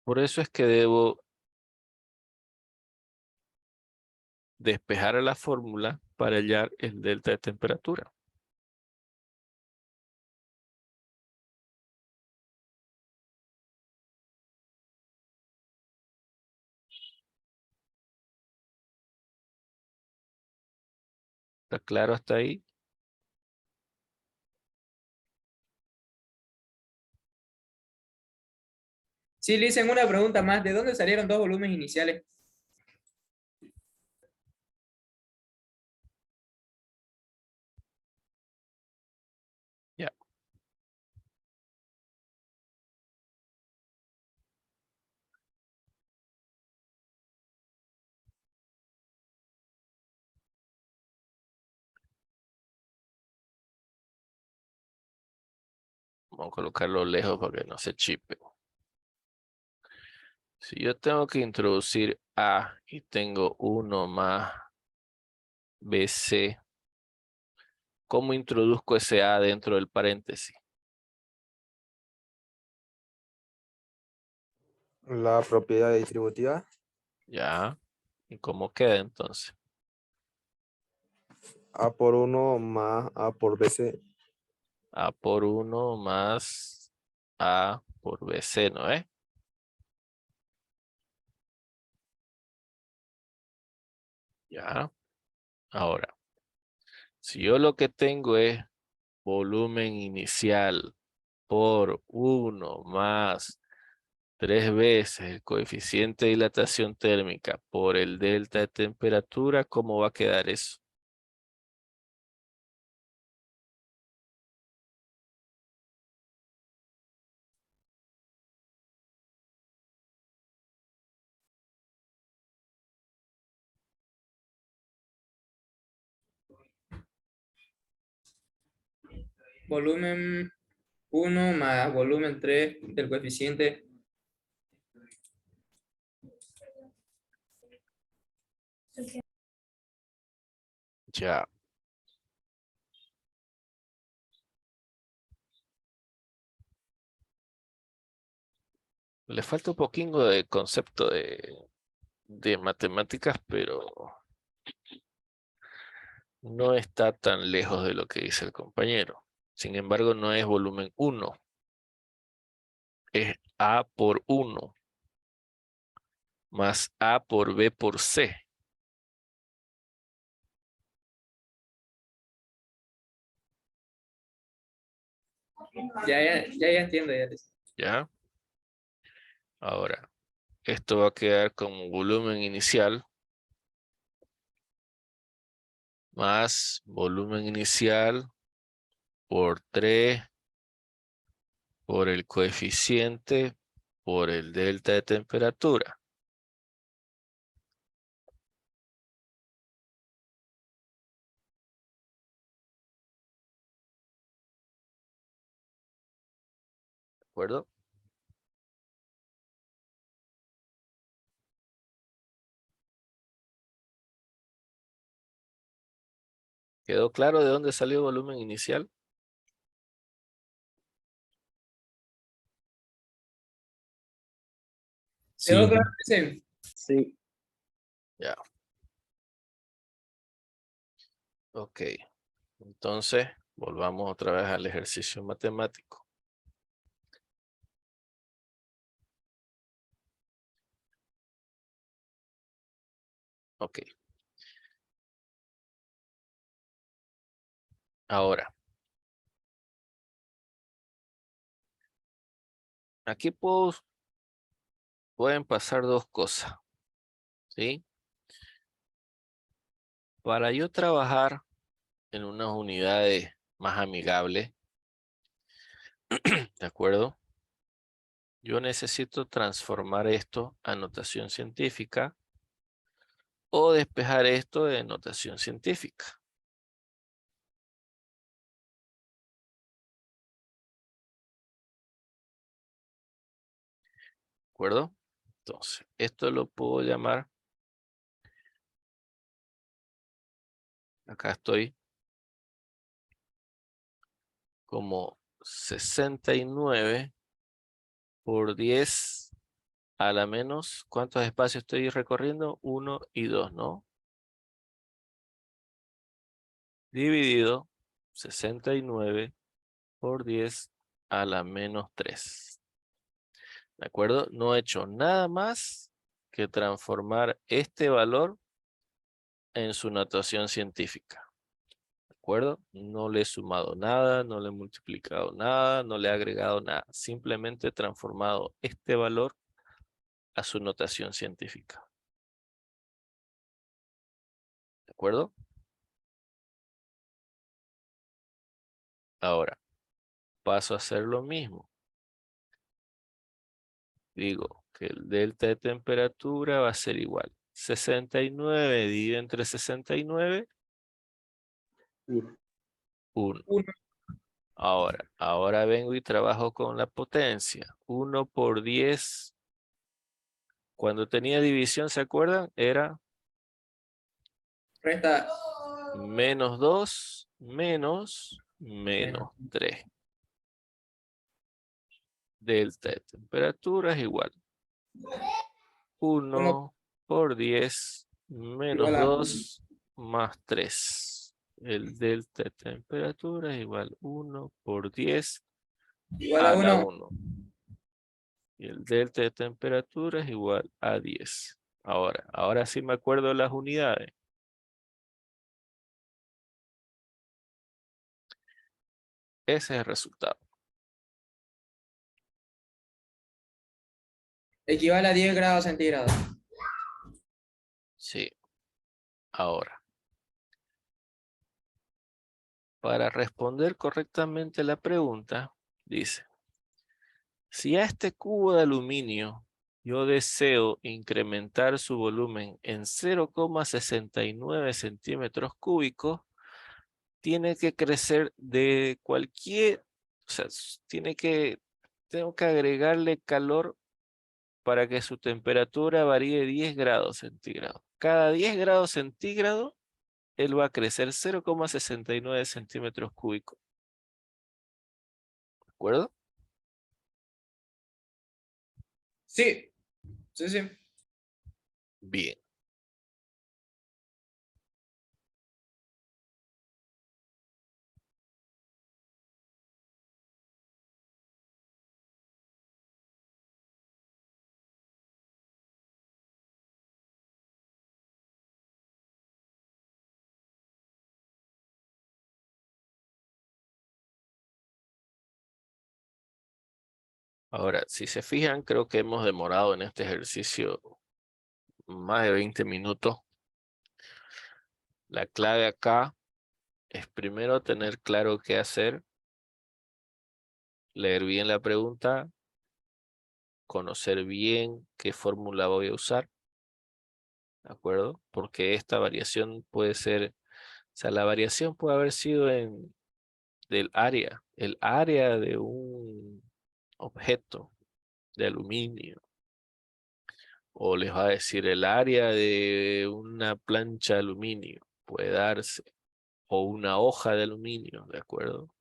[SPEAKER 1] Por eso es que debo despejar a la fórmula para hallar el delta de temperatura. ¿Está claro hasta ahí?
[SPEAKER 3] Sí, le hice una pregunta más. ¿De dónde salieron dos volúmenes iniciales?
[SPEAKER 1] Ya. Vamos a colocarlo lejos para que no se chipe. Si yo tengo que introducir A y tengo 1 más BC, ¿cómo introduzco ese A dentro del paréntesis?
[SPEAKER 8] La propiedad distributiva.
[SPEAKER 1] Ya. ¿Y cómo queda entonces?
[SPEAKER 8] A por 1 más A por BC.
[SPEAKER 1] A por 1 más A por BC, ¿no es? Ya. Ahora, si yo lo que tengo es volumen inicial por 1 más 3 veces el coeficiente de dilatación térmica por el delta de temperatura, ¿cómo va a quedar eso?
[SPEAKER 3] Volumen 1 más volumen 3 del coeficiente.
[SPEAKER 1] Ya. Le falta un poquito de concepto de matemáticas, pero no está tan lejos de lo que dice el compañero. Sin embargo, no es volumen 1. Es A por 1 más A por B por C.
[SPEAKER 3] Ya entiendo. Ya.
[SPEAKER 1] ¿Ya? Ahora, esto va a quedar como volumen inicial más volumen inicial por 3 por el coeficiente por el delta de temperatura. ¿De acuerdo? ¿Quedó claro de dónde salió el volumen inicial?
[SPEAKER 3] ¿Quedó
[SPEAKER 6] Sí,
[SPEAKER 3] claro? Sí.
[SPEAKER 4] Sí.
[SPEAKER 1] Ya. Ok. Entonces, volvamos otra vez al ejercicio matemático. Ok. Ahora, aquí pueden pasar dos cosas, ¿sí? Para yo trabajar en unas unidades más amigables, ¿de acuerdo? Yo necesito transformar esto a notación científica o despejar esto de notación científica. ¿De acuerdo? Entonces, esto lo puedo llamar, acá estoy, como 69 por 10 a la menos, ¿cuántos espacios estoy recorriendo? 1 y 2, ¿no? Dividido 69 por 10 a la menos 3. ¿De acuerdo? No he hecho nada más que transformar este valor en su notación científica. acuerdo? No le he sumado nada, no le he multiplicado nada, no le he agregado nada. Simplemente he transformado este valor a su notación científica. ¿De acuerdo? Ahora, paso a hacer lo mismo. Digo que el delta de temperatura va a ser igual. 69 dividido entre 69. 1. Ahora vengo y trabajo con la potencia. 1 por 10. Cuando tenía división, ¿se acuerdan? Era
[SPEAKER 3] Resta
[SPEAKER 1] menos 2 menos 3. Delta de temperatura es igual. 1 por 10 menos
[SPEAKER 3] Igual a
[SPEAKER 1] 2 más 3. El delta de temperatura es igual 1 por 10
[SPEAKER 3] igual a
[SPEAKER 1] a la
[SPEAKER 3] 1.
[SPEAKER 1] 1. Y el delta de temperatura es igual a 10. Ahora sí me acuerdo de las unidades. Ese es el resultado.
[SPEAKER 3] Equivale a 10 grados centígrados.
[SPEAKER 1] Sí. Ahora, para responder correctamente la pregunta, dice, si a este cubo de aluminio yo deseo incrementar su volumen en 0,69 centímetros cúbicos, tiene que crecer de cualquier, o sea, tengo que agregarle calor para que su temperatura varíe 10 grados centígrados. Cada 10 grados centígrados, él va a crecer 0,69 centímetros cúbicos. ¿De acuerdo?
[SPEAKER 3] Sí. Sí, sí.
[SPEAKER 1] Bien. Ahora, si se fijan, creo que hemos demorado en este ejercicio más de 20 minutos. La clave acá es primero tener claro qué hacer, leer bien la pregunta, conocer bien qué fórmula voy a usar, ¿de acuerdo? Porque esta variación puede ser, o sea, la variación puede haber sido del área, el área de un objeto de aluminio, o les va a decir el área de una plancha de aluminio, puede darse, o una hoja de aluminio, ¿de acuerdo?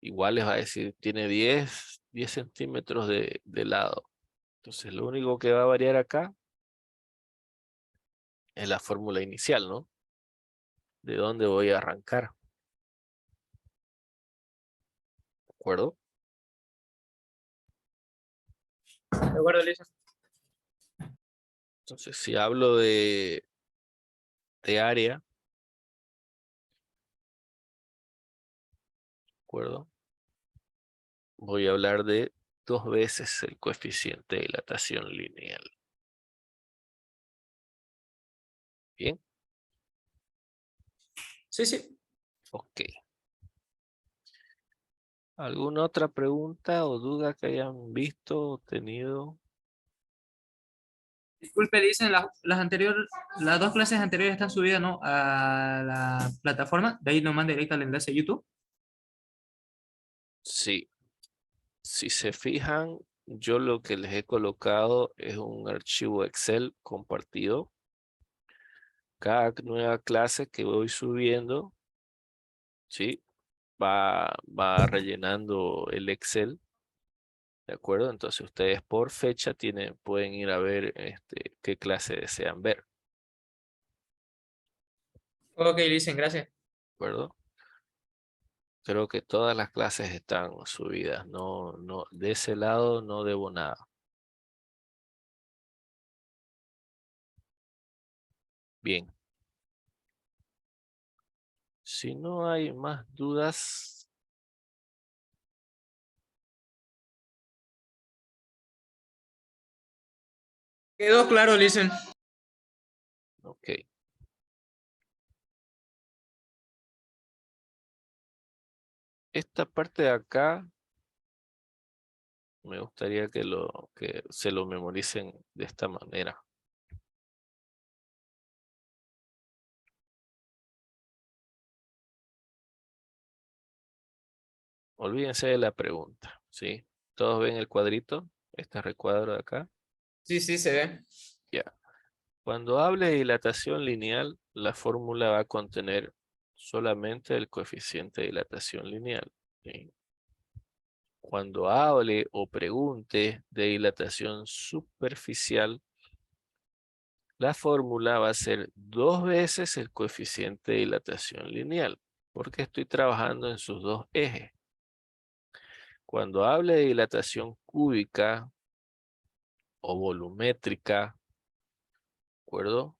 [SPEAKER 1] Igual les va a decir, tiene 10 centímetros de lado. Entonces lo único que va a variar acá es la fórmula inicial, ¿no? ¿De dónde voy a arrancar? ¿De acuerdo?
[SPEAKER 3] De acuerdo, Lisa.
[SPEAKER 1] Entonces si hablo de área, ¿de acuerdo? Voy a hablar de 2 veces el coeficiente de dilatación lineal. ¿Bien?
[SPEAKER 3] Sí, sí.
[SPEAKER 1] Ok. ¿Alguna otra pregunta o duda que hayan visto o tenido?
[SPEAKER 3] Disculpe, dicen las anteriores, las dos clases anteriores están subidas, ¿no? A la plataforma. De ahí nos manda directo al enlace de YouTube.
[SPEAKER 1] Sí. Si se fijan, yo lo que les he colocado es un archivo Excel compartido. Cada nueva clase que voy subiendo, ¿sí? Va rellenando el Excel, ¿de acuerdo? Entonces ustedes por fecha pueden ir a ver qué clase desean ver, ¿de
[SPEAKER 3] Ok, dicen, gracias.
[SPEAKER 1] acuerdo? Creo que todas las clases están subidas, de ese lado no debo nada. Bien. Si no hay más dudas,
[SPEAKER 3] Quedó claro, listen.
[SPEAKER 1] ok. Esta parte de acá, me gustaría que se lo memoricen de esta manera. Olvídense de la pregunta, ¿sí? ¿Todos ven el cuadrito? Este recuadro de acá.
[SPEAKER 3] Sí, sí, se ve.
[SPEAKER 1] Ya. Cuando hable de dilatación lineal, la fórmula va a contener solamente el coeficiente de dilatación lineal, ¿sí? Cuando hable o pregunte de dilatación superficial, la fórmula va a ser 2 veces el coeficiente de dilatación lineal, porque estoy trabajando en sus dos ejes. Cuando hable de dilatación cúbica o volumétrica, ¿de acuerdo?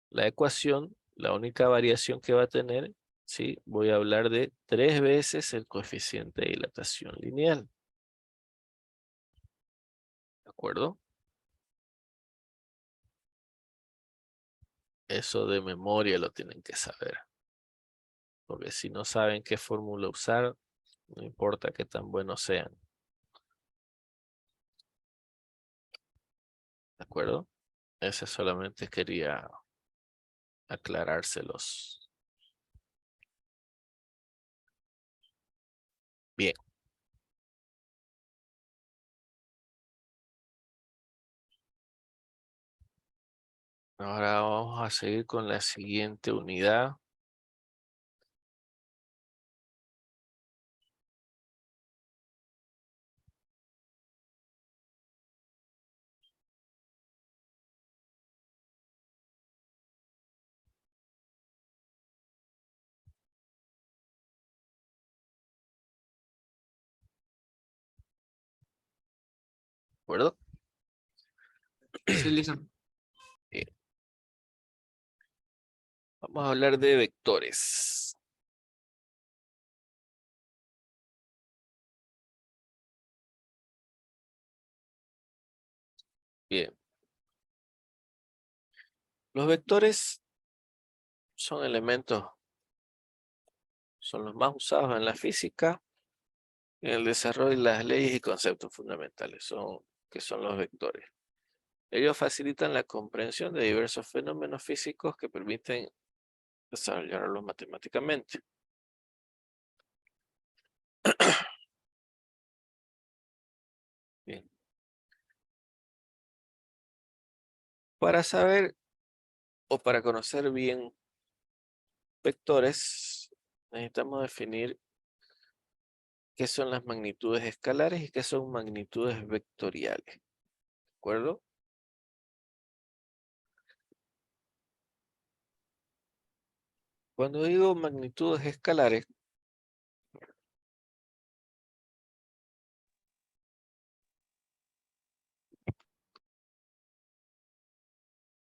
[SPEAKER 1] La ecuación, la única variación que va a tener, ¿sí? Voy a hablar de 3 veces el coeficiente de dilatación lineal. ¿De acuerdo? Eso de memoria lo tienen que saber. Porque si no saben qué fórmula usar, no importa qué tan buenos sean. ¿De acuerdo? Ese solamente quería aclarárselos. Bien. Ahora vamos a seguir con la siguiente unidad. ¿De acuerdo?
[SPEAKER 3] Sí, listen.
[SPEAKER 1] Bien. Vamos a hablar de vectores. Bien. Los vectores son elementos, son los más usados en la física, en el desarrollo de las leyes y conceptos fundamentales, que son los vectores. Ellos facilitan la comprensión de diversos fenómenos físicos que permiten desarrollarlos matemáticamente. Bien. Para saber o para conocer bien vectores, necesitamos definir qué son las magnitudes escalares y qué son magnitudes vectoriales. ¿De acuerdo? Cuando digo magnitudes escalares,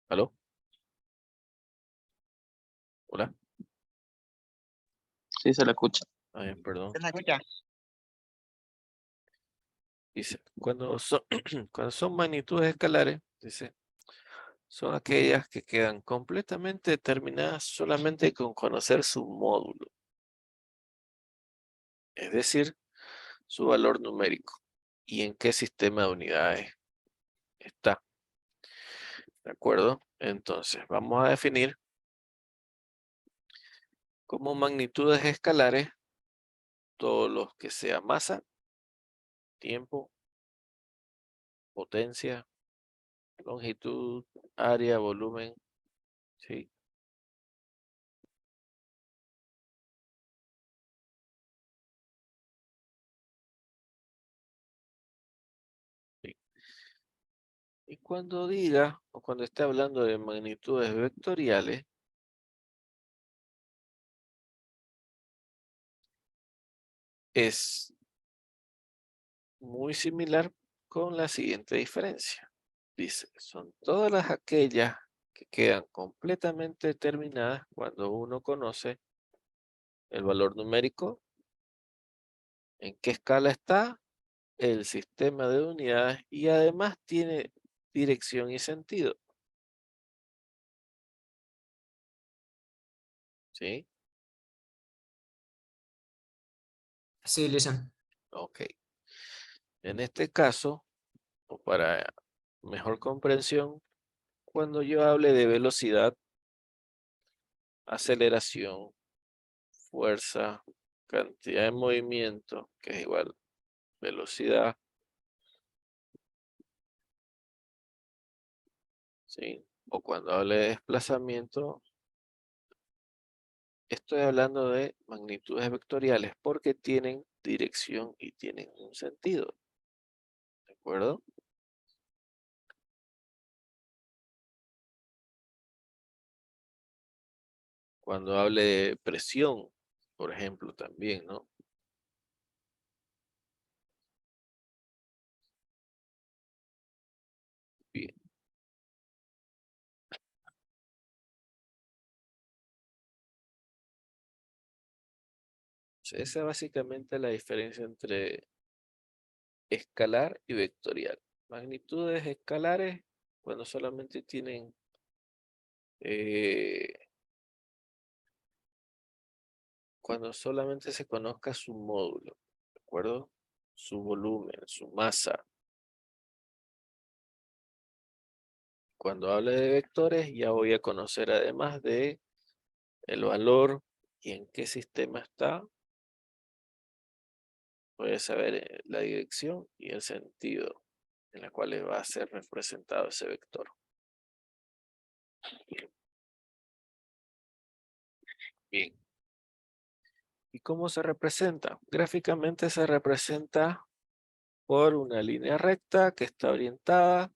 [SPEAKER 1] ¿aló? Hola.
[SPEAKER 9] Sí, se la escucha.
[SPEAKER 1] Ay, perdón.
[SPEAKER 9] ¿Se la escucha?
[SPEAKER 1] Dice, cuando son magnitudes escalares, dice, son aquellas que quedan completamente determinadas solamente con conocer su módulo, es decir, su valor numérico y en qué sistema de unidades está. ¿De acuerdo? Entonces, vamos a definir como magnitudes escalares todos los que sea masa, tiempo, potencia, longitud, área, volumen, ¿sí? Sí. Y cuando diga, o cuando esté hablando de magnitudes vectoriales, es muy similar con la siguiente diferencia. Dice, son todas aquellas que quedan completamente determinadas cuando uno conoce el valor numérico, en qué escala está, el sistema de unidades y además tiene dirección y sentido. ¿Sí?
[SPEAKER 3] Sí, listen.
[SPEAKER 1] Ok. En este caso, o para mejor comprensión, cuando yo hable de velocidad, aceleración, fuerza, cantidad de movimiento, que es igual velocidad, ¿sí? O cuando hable de desplazamiento, estoy hablando de magnitudes vectoriales porque tienen dirección y tienen un sentido. ¿De acuerdo? Cuando hable de presión, por ejemplo, también, ¿no? Bien. Esa es básicamente la diferencia entre escalar y vectorial. Magnitudes escalares cuando solamente tienen cuando solamente se conozca su módulo, ¿de acuerdo? Su volumen, su masa. Cuando hable de vectores ya voy a conocer además de el valor y en qué sistema está. Voy a saber la dirección y el sentido en la cual va a ser representado ese vector. Bien. ¿Y cómo se representa? Gráficamente se representa por una línea recta que está orientada,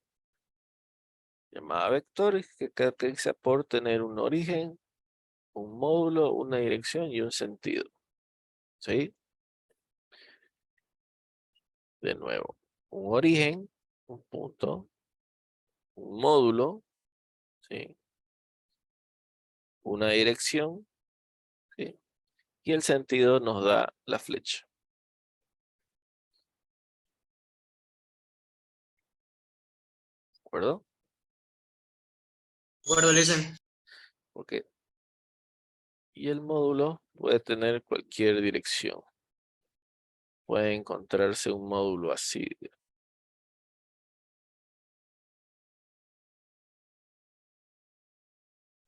[SPEAKER 1] llamada vector, y que caracteriza por tener un origen, un módulo, una dirección y un sentido. ¿Sí? De nuevo, un origen, un punto, un módulo, ¿sí? Una dirección, ¿sí? Y el sentido nos da la flecha. ¿De acuerdo?
[SPEAKER 3] De acuerdo, listen.
[SPEAKER 1] Porque y el módulo puede tener cualquier dirección. Puede encontrarse un módulo así. ¿De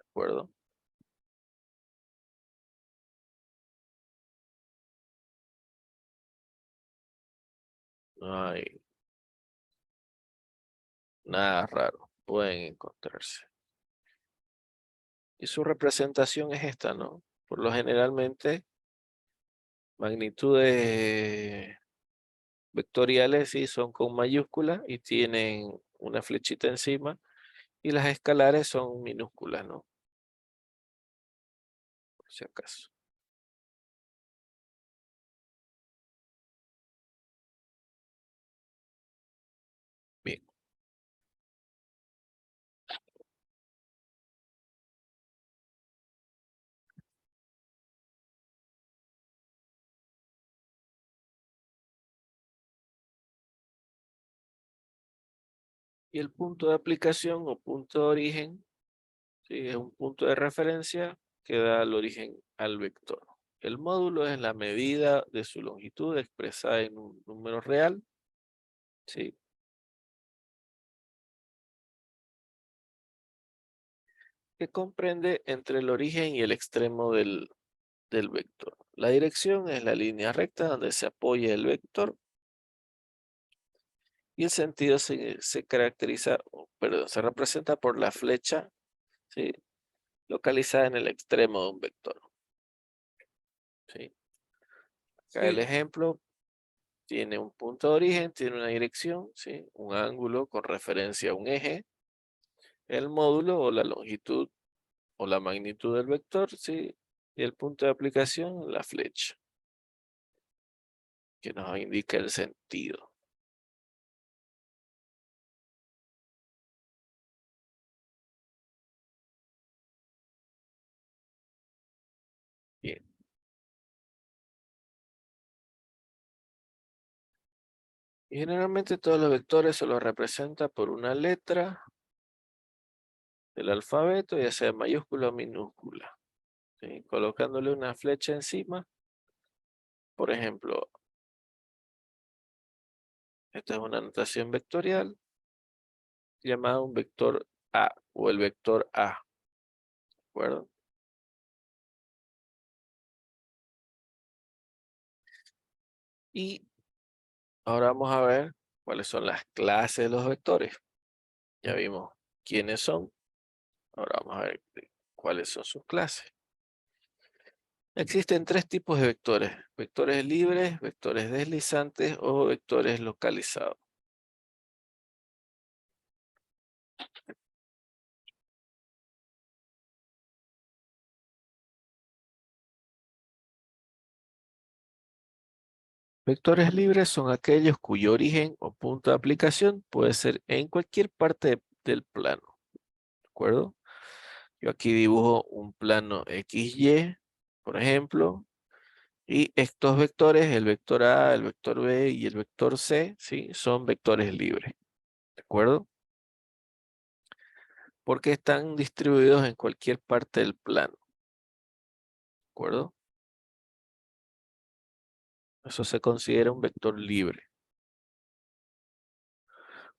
[SPEAKER 1] acuerdo? No hay nada raro. Pueden encontrarse. Y su representación es esta, ¿no? Por lo generalmente, magnitudes vectoriales sí son con mayúsculas y tienen una flechita encima. Y las escalares son minúsculas, ¿no? Por si acaso. Bien. Y el punto de aplicación o punto de origen, ¿sí? Es un punto de referencia que da el origen al vector. El módulo es la medida de su longitud expresada en un número real, ¿sí? Que comprende entre el origen y el extremo del vector. La dirección es la línea recta donde se apoya el vector y el sentido se caracteriza, perdón, se representa por la flecha, ¿sí? Localizada en el extremo de un vector. ¿Sí? Acá el ejemplo tiene un punto de origen, tiene una dirección, ¿sí? Un ángulo con referencia a un eje, el módulo o la longitud o la magnitud del vector, ¿sí? Y el punto de aplicación, la flecha, que nos indica el sentido. Bien. Y generalmente todos los vectores se los representa por una letra del alfabeto, ya sea mayúscula o minúscula. ¿Sí? Colocándole una flecha encima. Por ejemplo, esta es una notación vectorial llamada un vector A o el vector A. ¿De acuerdo? Y ahora vamos a ver cuáles son las clases de los vectores. Ya vimos quiénes son. Ahora vamos a ver cuáles son sus clases. Existen tres tipos de vectores: vectores libres, vectores deslizantes o vectores localizados. Vectores libres son aquellos cuyo origen o punto de aplicación puede ser en cualquier parte del plano. ¿De acuerdo? Yo aquí dibujo un plano XY, por ejemplo, y estos vectores, el vector A, el vector B y el vector C, ¿sí? Son vectores libres. ¿De acuerdo? Porque están distribuidos en cualquier parte del plano. ¿De acuerdo? Eso se considera un vector libre.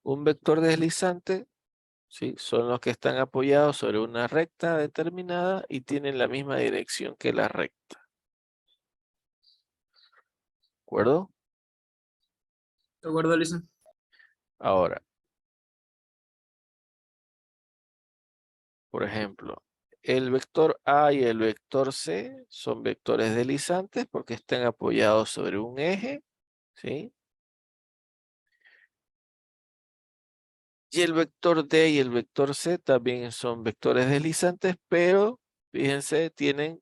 [SPEAKER 1] Un vector deslizante, ¿sí? Son los que están apoyados sobre una recta determinada y tienen la misma dirección que la recta. ¿De acuerdo?
[SPEAKER 3] ¿De acuerdo, Lisa?
[SPEAKER 1] Ahora, por ejemplo, el vector A y el vector C son vectores deslizantes porque están apoyados sobre un eje, ¿sí? Y el vector D y el vector C también son vectores deslizantes, pero fíjense, tienen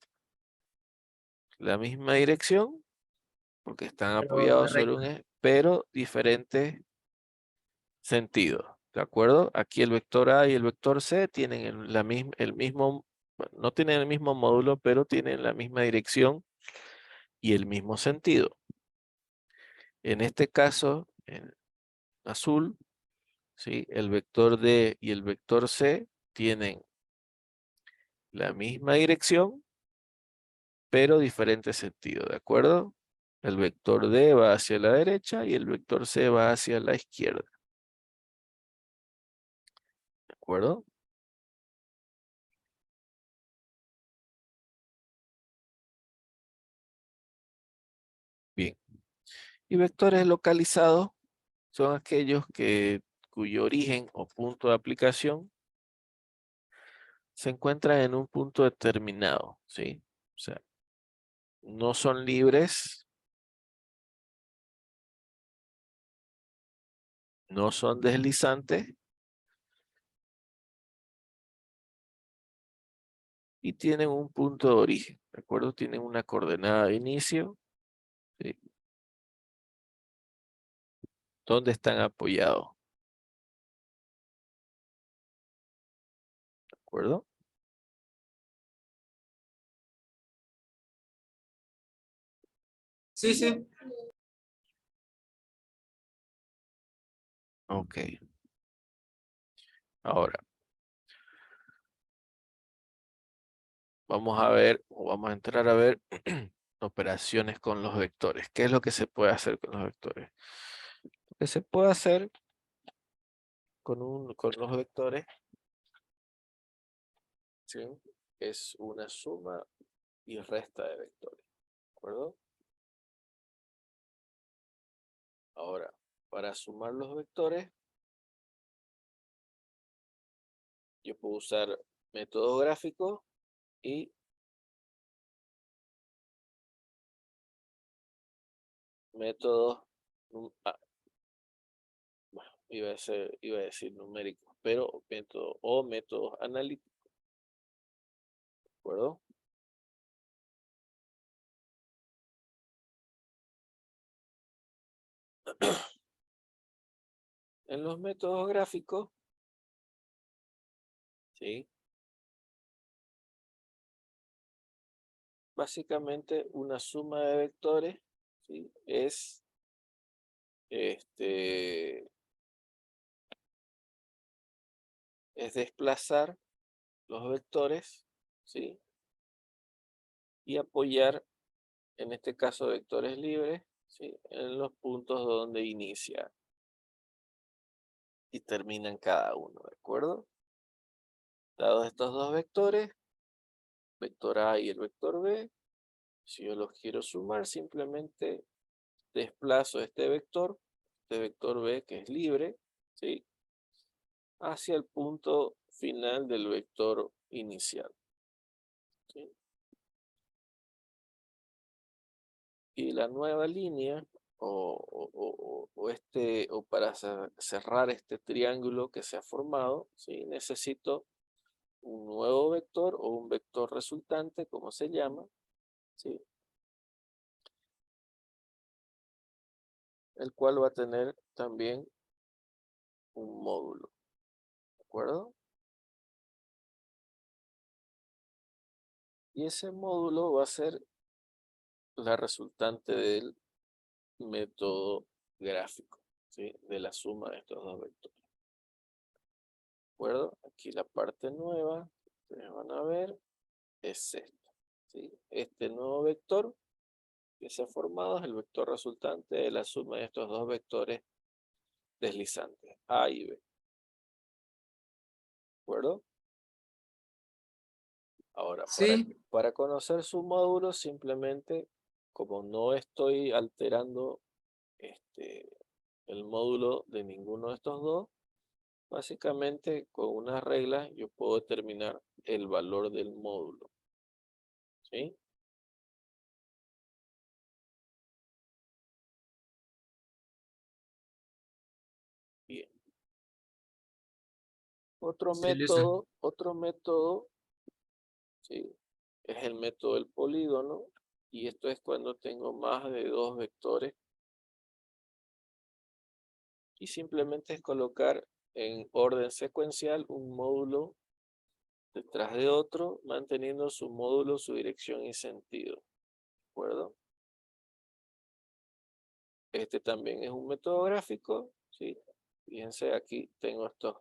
[SPEAKER 1] la misma dirección porque están apoyados sobre un eje, pero diferentes sentidos. ¿De acuerdo? Aquí el vector A y el vector C tienen el mismo, bueno, no tienen el mismo módulo, pero tienen la misma dirección y el mismo sentido. En este caso, en azul, ¿sí? El vector D y el vector C tienen la misma dirección, pero diferente sentido, ¿de acuerdo? El vector D va hacia la derecha y el vector C va hacia la izquierda. ¿De acuerdo? Bien. Y vectores localizados son aquellos cuyo origen o punto de aplicación se encuentra en un punto determinado, ¿sí? O sea, no son libres, no son deslizantes y tienen un punto de origen, ¿de acuerdo? Tienen una coordenada de inicio, ¿sí? ¿Dónde están apoyados? ¿De acuerdo?
[SPEAKER 3] Sí, sí.
[SPEAKER 1] Ok. Ahora, vamos a ver, o vamos a entrar a ver operaciones con los vectores. ¿Qué es lo que se puede hacer con los vectores? Lo que se puede hacer con los vectores, ¿sí? Es una suma y resta de vectores, ¿de acuerdo? Ahora, para sumar los vectores, yo puedo usar método gráfico y métodos, bueno, iba a decir numéricos, pero métodos analíticos, ¿de acuerdo? En los métodos gráficos, ¿sí? Básicamente una suma de vectores, ¿sí? Es es desplazar los vectores, ¿sí? Y apoyar, en este caso, vectores libres, ¿sí? En los puntos donde inicia y terminan cada uno, ¿de acuerdo? Dados estos dos vectores, vector A y el vector B, si yo los quiero sumar, simplemente desplazo este vector B que es libre, ¿sí? Hacia el punto final del vector inicial, ¿sí? Y la nueva línea, o para cerrar este triángulo que se ha formado, ¿sí? Necesito un nuevo vector o un vector resultante, como se llama, ¿sí? El cual va a tener también un módulo, ¿de acuerdo? Y ese módulo va a ser la resultante del método gráfico, ¿sí? De la suma de estos dos vectores. ¿De acuerdo? Aquí la parte nueva, ustedes van a ver, es esta, ¿sí? Este nuevo vector que se ha formado es el vector resultante de la suma de estos dos vectores deslizantes, A y B. ¿De acuerdo? Ahora,
[SPEAKER 3] Sí,
[SPEAKER 1] para conocer su módulo, simplemente, como no estoy alterando el módulo de ninguno de estos dos, básicamente con una regla yo puedo determinar el valor del módulo, ¿sí? Bien. Otro
[SPEAKER 3] sí, listo.
[SPEAKER 1] método, ¿sí? Es el método del polígono, y esto es cuando tengo más de dos vectores, y simplemente es colocar en orden secuencial un módulo detrás de otro, manteniendo su módulo, su dirección y sentido, ¿de acuerdo? Este también es un método gráfico, ¿sí? Fíjense, aquí tengo estos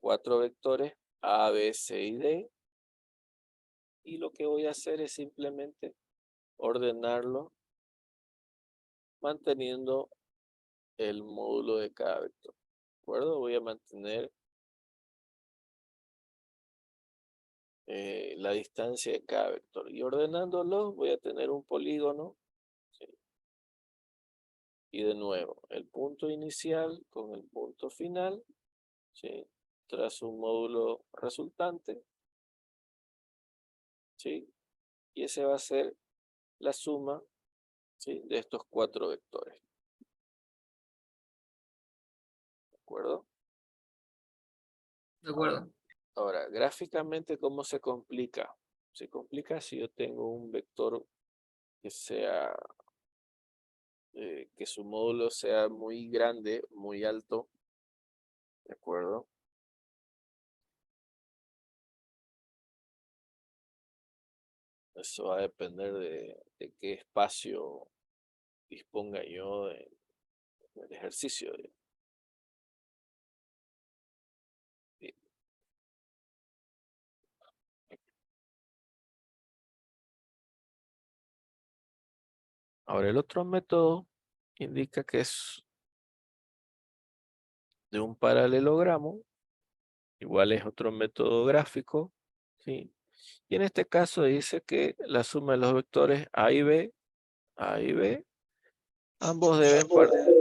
[SPEAKER 1] 4 vectores A, B, C y D, y lo que voy a hacer es simplemente ordenarlo manteniendo el módulo de cada vector, ¿de acuerdo? Voy a mantener la distancia de cada vector, y ordenándolos voy a tener un polígono, ¿sí? Y de nuevo, el punto inicial con el punto final, ¿sí? Tras un módulo resultante, ¿sí? Y ese va a ser la suma, ¿sí? De estos 4 vectores, ¿de acuerdo?
[SPEAKER 3] De acuerdo.
[SPEAKER 1] Ahora, gráficamente, ¿cómo se complica? Se complica si yo tengo un vector que sea, que su módulo sea muy grande, muy alto, ¿de acuerdo? Eso va a depender de qué espacio disponga yo del ejercicio. Bien. Ahora, el otro método indica que es de un paralelogramo, igual es otro método gráfico, ¿sí? Y en este caso dice que la suma de los vectores A y B, ambos deben partir.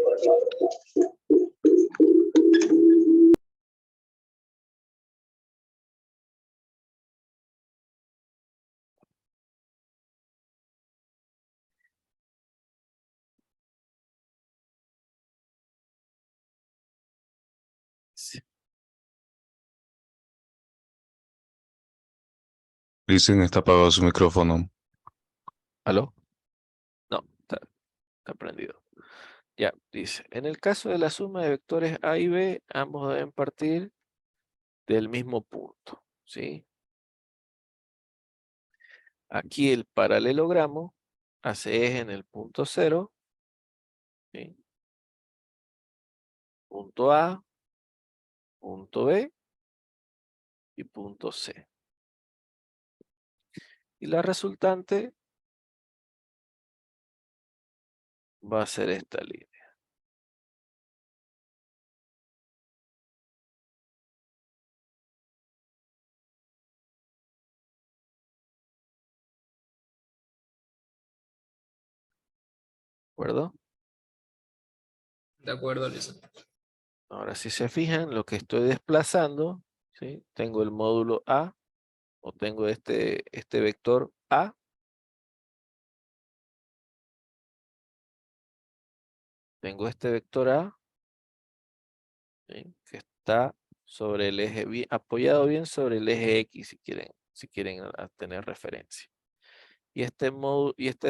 [SPEAKER 9] Dicen está apagado su micrófono.
[SPEAKER 1] ¿Aló? No, está prendido. Ya, dice, en el caso de la suma de vectores A y B, ambos deben partir del mismo punto, ¿sí? Aquí el paralelogramo hace eje en el punto 0, ¿sí? punto A, punto B y punto C. Y la resultante va a ser esta línea. ¿De acuerdo?
[SPEAKER 3] De acuerdo, Lisa.
[SPEAKER 1] Ahora, si se fijan, lo que estoy desplazando, ¿sí? Tengo el módulo A, o tengo este vector A. Tengo este vector A, ¿sí? Que está sobre el eje, apoyado bien sobre el eje X, si quieren tener referencia. Y este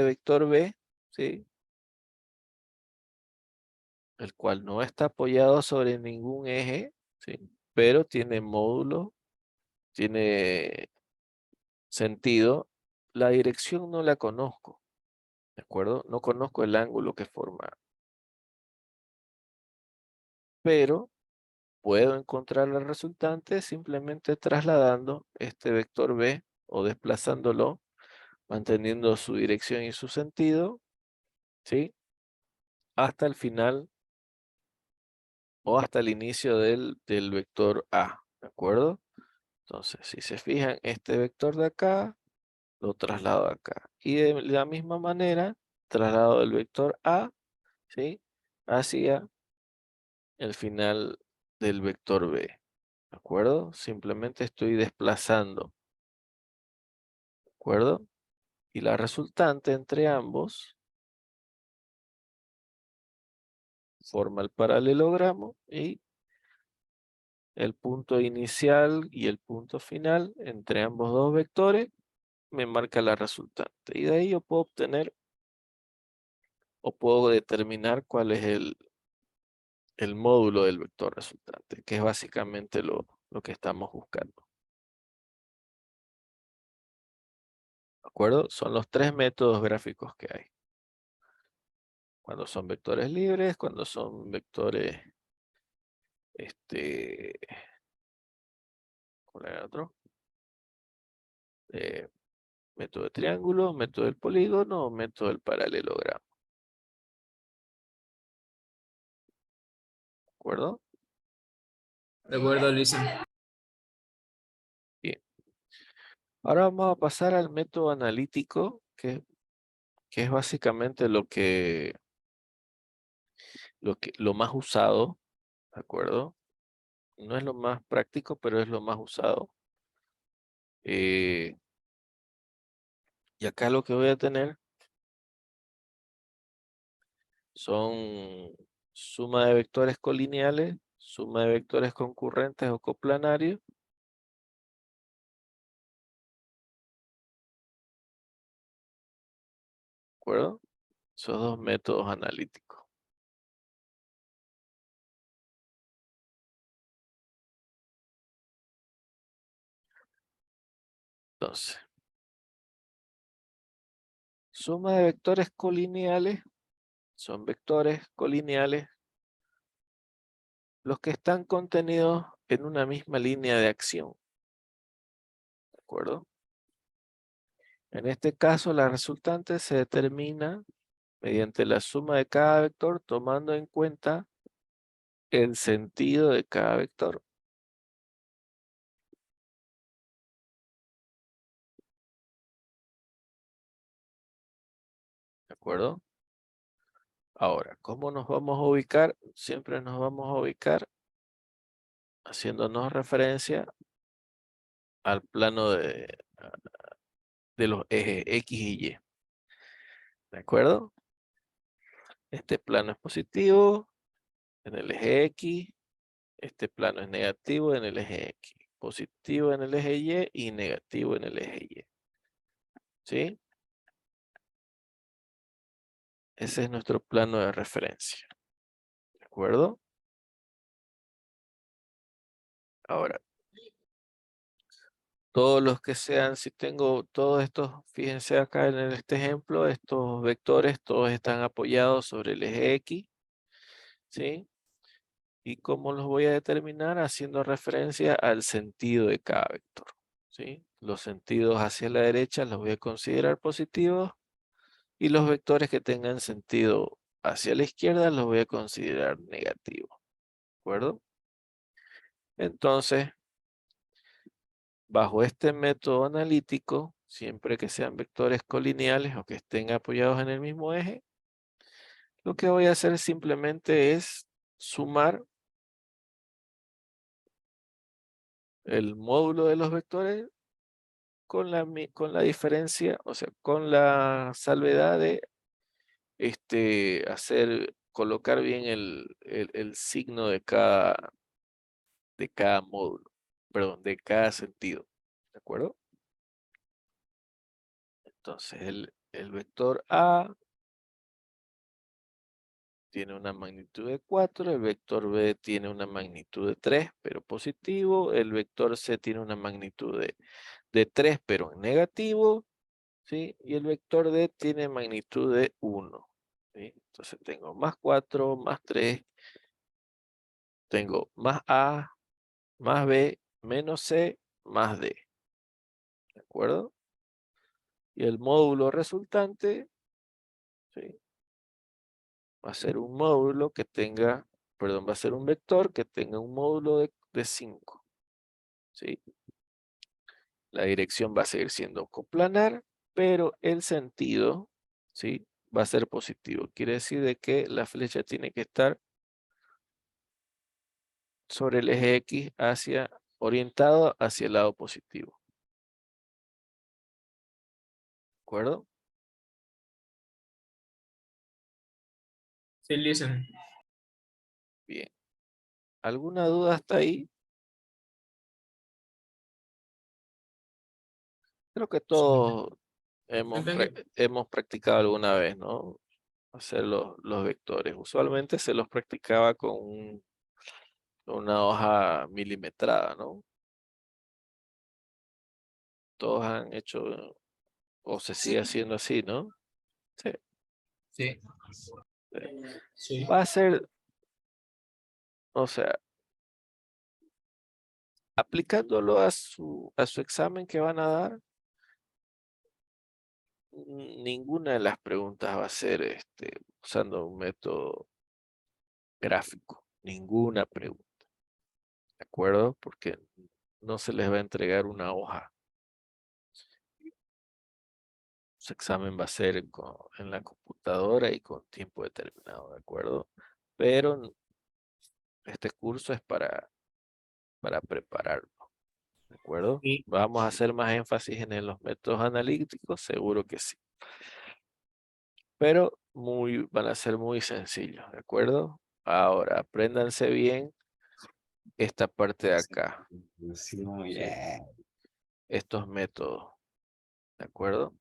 [SPEAKER 1] vector B, ¿sí? El cual no está apoyado sobre ningún eje, ¿sí? Pero tiene módulo, tiene sentido. La dirección no la conozco, ¿de acuerdo? No conozco el ángulo que forma, pero puedo encontrar la resultante simplemente trasladando este vector B o desplazándolo, manteniendo su dirección y su sentido, ¿sí? Hasta el final o hasta el inicio del vector A, ¿de acuerdo? Entonces, si se fijan, este vector de acá, lo traslado acá. Y de la misma manera, traslado el vector A, ¿sí? Hacia el final del vector B, ¿de acuerdo? Simplemente estoy desplazando, ¿de acuerdo? Y la resultante entre ambos forma el paralelogramo y el punto inicial y el punto final entre ambos dos vectores me marca la resultante. Y de ahí yo puedo obtener o puedo determinar cuál es el módulo del vector resultante, que es básicamente lo que estamos buscando. ¿De acuerdo? Son los tres métodos gráficos que hay. Cuando son vectores libres, cuando son vectores, ¿cuál era el otro? Método de triángulo, método del polígono o método del paralelogramo. ¿De acuerdo?
[SPEAKER 3] De acuerdo, Lisa.
[SPEAKER 1] Bien. Ahora vamos a pasar al método analítico, que es básicamente lo más usado, ¿de acuerdo? No es lo más práctico, pero es lo más usado. Y acá lo que voy a tener son suma de vectores colineales, suma de vectores concurrentes o coplanarios. ¿De acuerdo? Esos dos métodos analíticos. Entonces, suma de vectores colineales son vectores colineales los que están contenidos en una misma línea de acción. ¿De acuerdo? En este caso, la resultante se determina mediante la suma de cada vector, tomando en cuenta el sentido de cada vector. ¿De acuerdo? Ahora, ¿cómo nos vamos a ubicar? Siempre nos vamos a ubicar haciéndonos referencia al plano de los ejes X y Y. ¿De acuerdo? Este plano es positivo en el eje X. Este plano es negativo en el eje X. Positivo en el eje Y y negativo en el eje Y. ¿Sí? Ese es nuestro plano de referencia. ¿De acuerdo? Ahora, todos los que sean, si tengo todos estos, fíjense acá en este ejemplo, estos vectores, todos están apoyados sobre el eje X, ¿sí? ¿Y cómo los voy a determinar? Haciendo referencia al sentido de cada vector, ¿sí? Los sentidos hacia la derecha los voy a considerar positivos y los vectores que tengan sentido hacia la izquierda los voy a considerar negativos, ¿de acuerdo? Entonces, bajo este método analítico, siempre que sean vectores colineales o que estén apoyados en el mismo eje, lo que voy a hacer simplemente es sumar el módulo de los vectores con la diferencia, o sea, con la salvedad de colocar bien el signo de cada módulo, perdón, de cada sentido, ¿de acuerdo? Entonces, el vector A tiene una magnitud de 4, el vector B tiene una magnitud de 3, pero positivo, el vector C tiene una magnitud de 3, pero en negativo, ¿sí? Y el vector D tiene magnitud de 1, ¿sí? Entonces tengo más 4, más 3, tengo más A, más B, menos C, más D, ¿de acuerdo? Y el módulo resultante, ¿sí? Va a ser un módulo que tenga, perdón, va a ser un vector que tenga un módulo de 5, ¿sí? La dirección va a seguir siendo coplanar, pero el sentido, ¿sí? Va a ser positivo. Quiere decir de que la flecha tiene que estar sobre el eje X orientado hacia el lado positivo. ¿De acuerdo?
[SPEAKER 3] Sí, listen.
[SPEAKER 1] Bien. ¿Alguna duda hasta ahí? Creo que todos hemos practicado alguna vez, ¿no? Hacer los vectores. Usualmente se los practicaba con una hoja milimetrada, ¿no? Todos han hecho, o se sigue haciendo así, ¿no? Sí.
[SPEAKER 3] Sí. Sí.
[SPEAKER 1] Va a ser, o sea, aplicándolo a su examen que van a dar, ninguna de las preguntas va a ser usando un método gráfico. Ninguna pregunta. ¿De acuerdo? Porque no se les va a entregar una hoja. Su examen va a ser en la computadora y con tiempo determinado, ¿de acuerdo? Pero este curso es para prepararlo, ¿de acuerdo?
[SPEAKER 3] Sí.
[SPEAKER 1] Vamos a hacer más énfasis en los métodos analíticos, seguro que sí. Pero van a ser muy sencillos, ¿de acuerdo? Ahora, apréndanse bien esta parte de acá.
[SPEAKER 6] Sí, muy bien.
[SPEAKER 1] Estos métodos, ¿de acuerdo?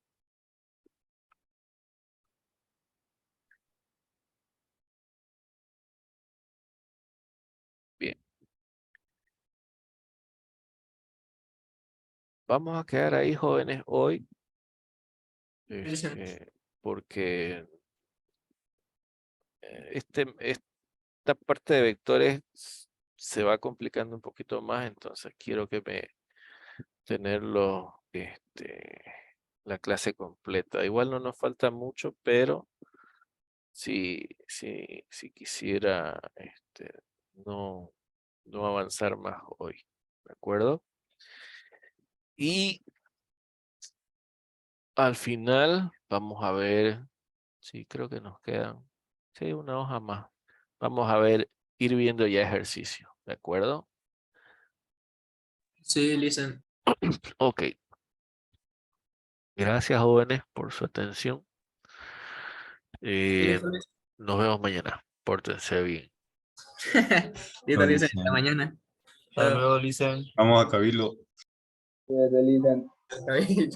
[SPEAKER 1] Bien. Vamos a quedar ahí, jóvenes, hoy. Porque esta parte de vectores se va complicando un poquito más, entonces quiero tenerlo la clase completa. Igual no nos falta mucho, pero si quisiera no avanzar más hoy, ¿de acuerdo? Y al final vamos a ver, sí, creo que nos quedan, sí, una hoja más. Vamos a ir viendo ya ejercicio, ¿de acuerdo?
[SPEAKER 3] Sí, listen.
[SPEAKER 1] Ok. Gracias, jóvenes, por su atención.
[SPEAKER 3] Listo, listo.
[SPEAKER 1] Nos vemos mañana. Pórtense bien.
[SPEAKER 3] Listo, listen. Hasta mañana.
[SPEAKER 2] Hasta luego, Lisa.
[SPEAKER 9] Vamos a Cabildo.
[SPEAKER 3] Está bien.